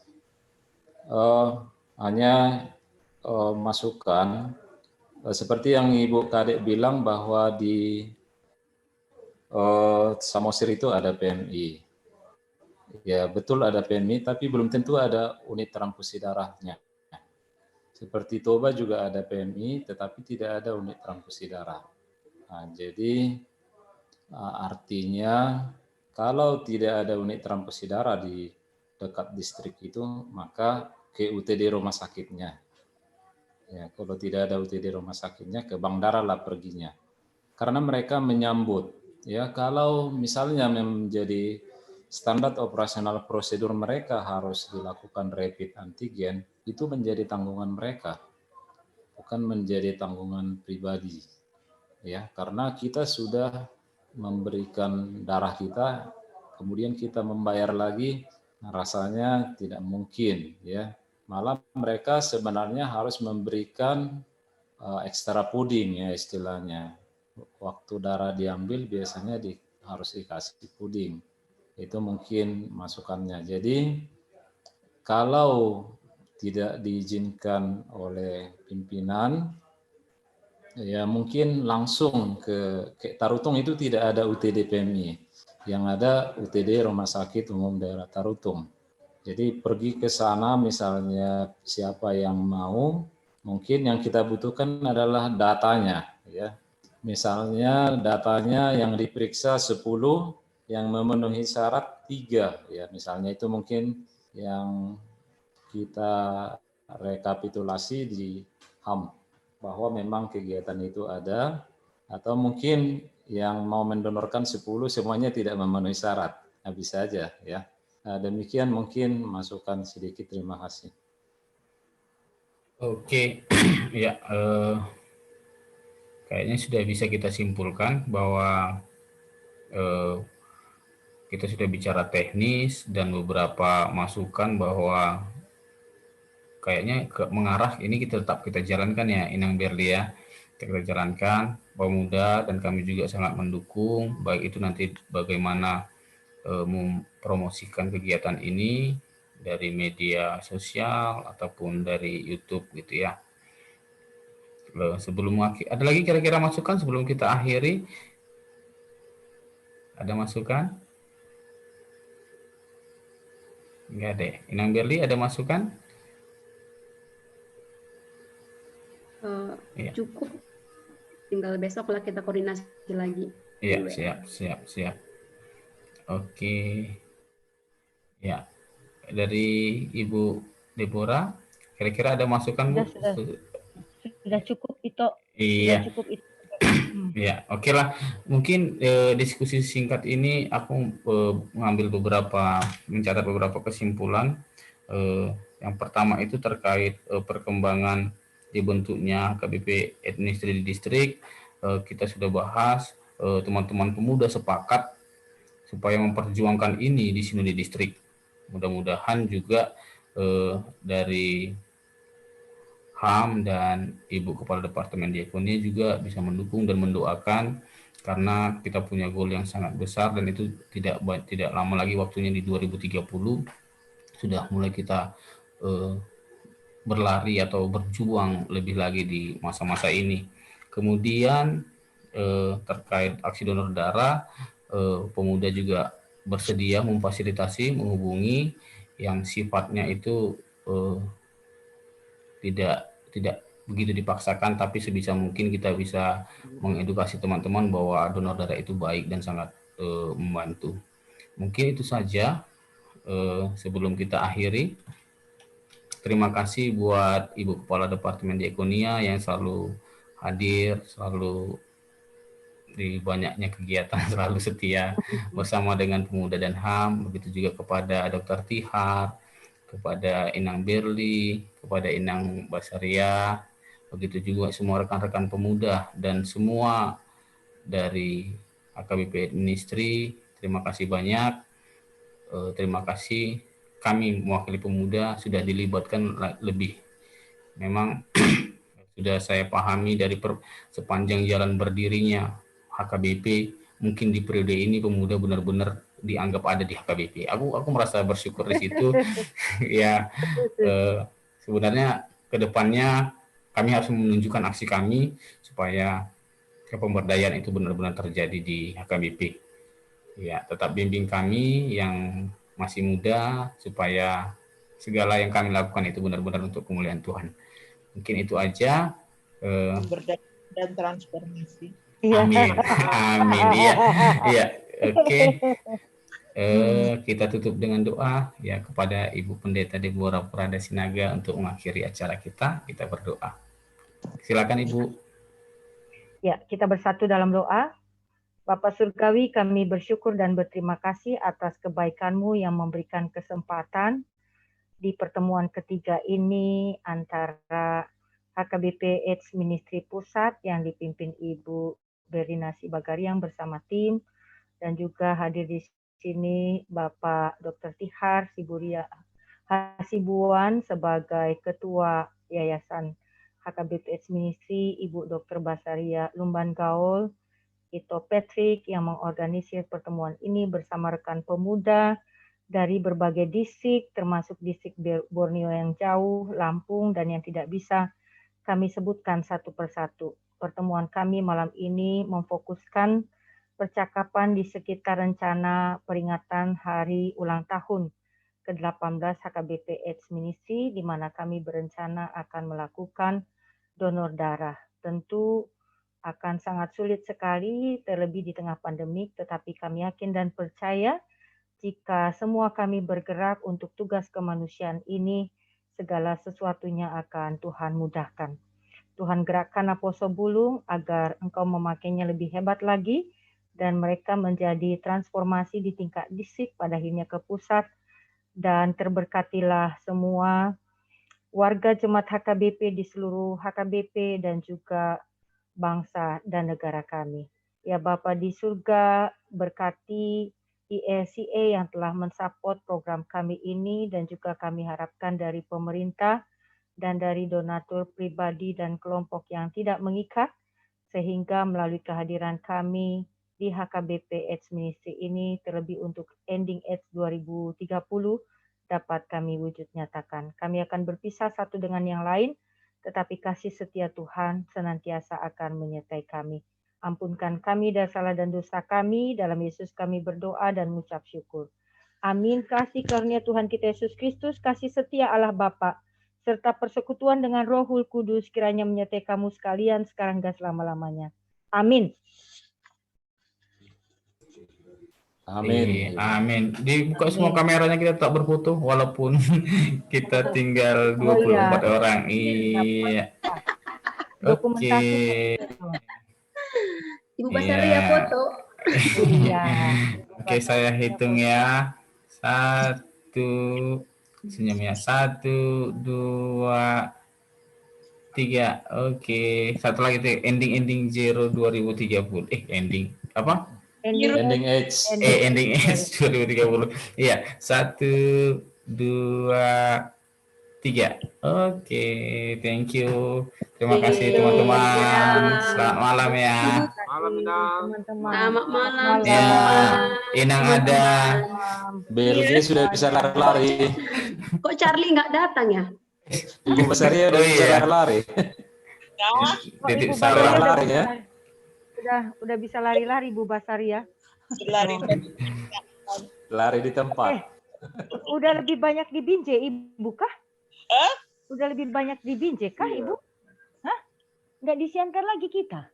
Hanya masukan, seperti yang Ibu Kadep bilang bahwa di Samosir itu ada PMI. Ya betul ada PMI, tapi belum tentu ada unit transfusi darahnya. Seperti Toba juga ada PMI, tetapi tidak ada unit transfusi darah. Nah, jadi artinya kalau tidak ada unit transfusi darah di dekat distrik itu, maka ke UTD rumah sakitnya. Ya, kalau tidak ada UTD rumah sakitnya, ke bank darah lah perginya. Karena mereka menyambut, ya kalau misalnya menjadi standar operasional prosedur mereka harus dilakukan rapid antigen, itu menjadi tanggungan mereka, bukan menjadi tanggungan pribadi. Ya, karena kita sudah memberikan darah kita, kemudian kita membayar lagi, rasanya tidak mungkin, ya. Malah mereka sebenarnya harus memberikan ekstra puding, ya istilahnya. Waktu darah diambil biasanya harus dikasih puding. Itu mungkin masukannya. Jadi kalau tidak diizinkan oleh pimpinan, ya mungkin langsung ke Tarutung itu tidak ada UTD PMI. Yang ada UTD Rumah Sakit Umum Daerah Tarutung. Jadi pergi ke sana misalnya siapa yang mau, mungkin yang kita butuhkan adalah datanya, ya. Misalnya datanya yang diperiksa 10, yang memenuhi syarat 3, ya. Misalnya itu mungkin yang kita rekapitulasi di HAM bahwa memang kegiatan itu ada, atau mungkin yang mau mendonorkan 10 semuanya tidak memenuhi syarat. Nah, bisa aja, ya. Nah, demikian mungkin masukan sedikit, terima kasih. Oke, ya kayaknya sudah bisa kita simpulkan bahwa kita sudah bicara teknis dan beberapa masukan bahwa kayaknya mengarah ini kita tetap kita jalankan ya Inang Berli ya. Kita jalankan, Pemuda dan kami juga sangat mendukung, baik itu nanti bagaimana mempromosikan kegiatan ini dari media sosial ataupun dari YouTube gitu ya. Sebelum ada lagi kira-kira masukan sebelum kita akhiri? Ada masukan? Enggak deh. Inang Berli ada masukan? Cukup. Tinggal besok lah kita koordinasi lagi. Iya, siap. Oke. Ya. Dari Ibu Deborah, kira-kira ada masukan, Bu? Sudah cukup itu. Iya. Sudah cukup itu. Ya, oke lah. Mungkin diskusi singkat ini aku mencatat beberapa kesimpulan. Yang pertama itu terkait perkembangan dibentuknya HKBP Administrasi Distrik. Kita sudah bahas, teman-teman pemuda sepakat supaya memperjuangkan ini di Sinode Distrik. Mudah-mudahan juga dari HAM dan Ibu Kepala Departemen Diakonia juga bisa mendukung dan mendoakan, karena kita punya goal yang sangat besar dan itu tidak lama lagi waktunya, di 2030 sudah mulai kita berlari atau berjuang lebih lagi di masa-masa ini. Kemudian terkait aksi donor darah, pemuda juga bersedia memfasilitasi, menghubungi yang sifatnya itu tidak begitu dipaksakan, tapi sebisa mungkin kita bisa mengedukasi teman-teman bahwa donor darah itu baik dan sangat membantu. Mungkin itu saja sebelum kita akhiri. Terima kasih buat Ibu Kepala Departemen Diakonia yang selalu hadir, selalu di banyaknya kegiatan, selalu setia bersama dengan Pemuda dan HAM. Begitu juga kepada Dr. Tihar, kepada Inang Berli, kepada Inang Basaria, begitu juga semua rekan-rekan pemuda dan semua dari HKBP Administri. Terima kasih banyak. Terima kasih. Kami mewakili pemuda sudah dilibatkan lebih. Memang sudah saya pahami dari sepanjang jalan berdirinya HKBP, mungkin di periode ini pemuda benar-benar dianggap ada di HKBP. Aku merasa bersyukur di situ. Ya, sebenarnya kedepannya kami harus menunjukkan aksi kami supaya pemberdayaan itu benar-benar terjadi di HKBP. Ya, tetap bimbing kami yang masih muda supaya segala yang kami lakukan itu benar-benar untuk kemuliaan Tuhan. Mungkin itu aja. Berdaya dan transformasi. Amin. Amin. Iya. Oke. Kita tutup dengan doa ya kepada Ibu Pendeta Deborah Prada Sinaga untuk mengakhiri acara kita. Kita berdoa. Silakan Ibu. Ya, kita bersatu dalam doa. Bapak Surgawi, kami bersyukur dan berterima kasih atas kebaikan-Mu yang memberikan kesempatan di pertemuan ketiga ini antara HKBP AIDS Ministry Pusat yang dipimpin Ibu Berina Sibagariang bersama tim, dan juga hadir di sini Bapak Dr. Tihar Siburia Hasibuan sebagai Ketua Yayasan HKBP AIDS Ministry, Ibu Dr. Basaria Lumban Gaul, Ito Patrick yang mengorganisir pertemuan ini bersama rekan pemuda dari berbagai distrik, termasuk distrik Borneo yang jauh, Lampung, dan yang tidak bisa kami sebutkan satu persatu. Pertemuan kami malam ini memfokuskan percakapan di sekitar rencana peringatan hari ulang tahun ke-18 HKBP AIDS Ministry, di mana kami berencana akan melakukan donor darah. Tentu akan sangat sulit sekali, terlebih di tengah pandemik, tetapi kami yakin dan percaya jika semua kami bergerak untuk tugas kemanusiaan ini, segala sesuatunya akan Tuhan mudahkan. Tuhan gerakkan Apostle Bulung agar Engkau memakainya lebih hebat lagi, dan mereka menjadi transformasi di tingkat distrik, pada akhirnya ke pusat, dan terberkatilah semua warga jemaat HKBP di seluruh HKBP dan juga bangsa dan negara kami. Ya Bapa di surga, berkati ILCA yang telah mensupport program kami ini, dan juga kami harapkan dari pemerintah dan dari donatur pribadi dan kelompok yang tidak mengikat, sehingga melalui kehadiran kami di HKBP AIDS Ministry ini, terlebih untuk ending AIDS 2030, dapat kami wujud nyatakan. Kami akan berpisah satu dengan yang lain, tetapi kasih setia Tuhan senantiasa akan menyertai kami. Ampunkan kami dari salah dan dosa kami, dalam Yesus kami berdoa dan mengucap syukur. Amin. Kasih karunia Tuhan kita Yesus Kristus, kasih setia Allah Bapa, serta persekutuan dengan Rohul Kudus kiranya menyertai kamu sekalian sekarang dan selama-lamanya. Amin. Amin. Amin. Dibuka semua kameranya, kita tak berfoto walaupun kita tinggal 24 orang. Iya. Oke. Ibu Basaria foto. Iya. Oke, saya hitung ya. 1, senyum ya. 1, 2, 3. Oke. Satu lagi tuh, ending 0 2030. Ending apa? Ending AIDS. Ending AIDS 2030. Iya, 1, 2, 3. Oke, thank you. Terima kasih teman-teman. Selamat malam ya. Selamat malam. Ya, Inang ada. BLG sudah bisa lari-lari. Kok Charlie nggak datang ya? Ibu Basaria udah bisa lari-lari. Titip Ibu salam. Basaria Lari ya. Udah bisa lari-lari Bu Basaria. Lari di tempat. Udah lebih banyak di Binjai Ibu kah? Udah lebih banyak di Binjai kah Ibu? Hah? Nggak disiarkan lagi kita?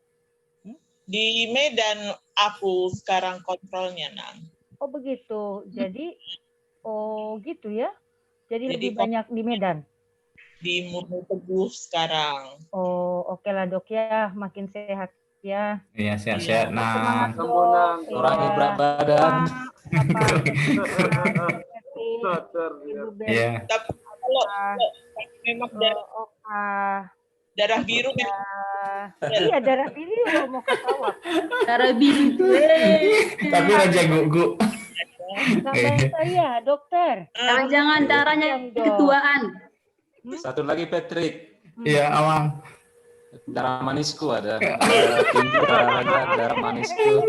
Di Medan aku sekarang kontrolnya, Nang. Oh begitu. Jadi, oh gitu ya. Jadi lebih banyak di Medan. Di Murni Teguh sekarang. Oh oke lah Dok ya, makin sehat ya. Iya, sehat-sehat Nang. Kurangi berat badan. Iya. Tapi kalau memang darah biru iya darah biru mau ketawa. Darah biru itu. Tapi Raja Gugu. Kabar saya dokter. Jangan-jangan darahnya ketuaan. Satu lagi Patrick. Iya, Awang. Darah manisku ada. Darah tinggi, darah manisku.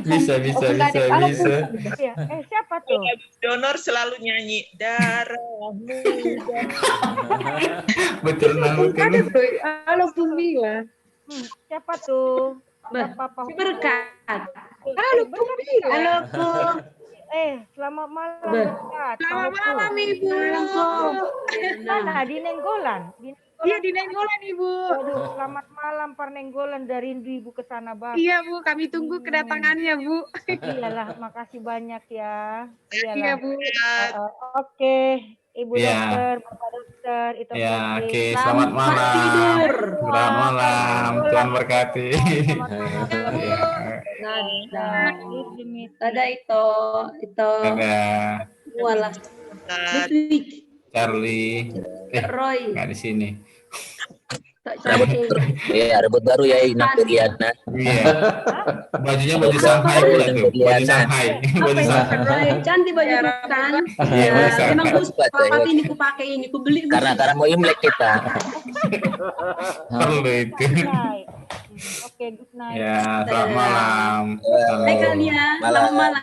Bisa. Siapa tuh? Donor selalu nyanyi darah muda. Betul Nang. Halo Pumila. Siapa tuh? Berkat. Halo Pumila. Halo Pu. Selamat malam. Selamat malam Ibu. Mana di Nenggolan? Iya di Nenggolan Ibu. Waduh, selamat malam Parnenggolan, dari rindu Ibu ke sana Bang. Iya Bu, kami tunggu kedatangannya Bu. Iyalah, makasih banyak ya. Iyalah. Iya Bu. Oke, Ibu Iya. dokter, Bapak dokter, itu Ya, Patrick. oke, selamat malam. tidur. Selamat malam. Tuhan berkati. Ya, Dadah Ito. dadah. Walah. Ludwig. Charlie. Roy. Nggak di sini. Rebut baru ya Ina Puriana. Iya. Bajunya baju Shanghai pula tuh. Baju Shanghai. Baju Shanghai. Cantik baju kan? Iya, baju Shanghai. Memang khusus papat ini ku pakai ini ku beli. Karena mau Imlek kita. Perlu itu. Oke, good night. Ya, selamat malam. Hai kalian. Selamat malam.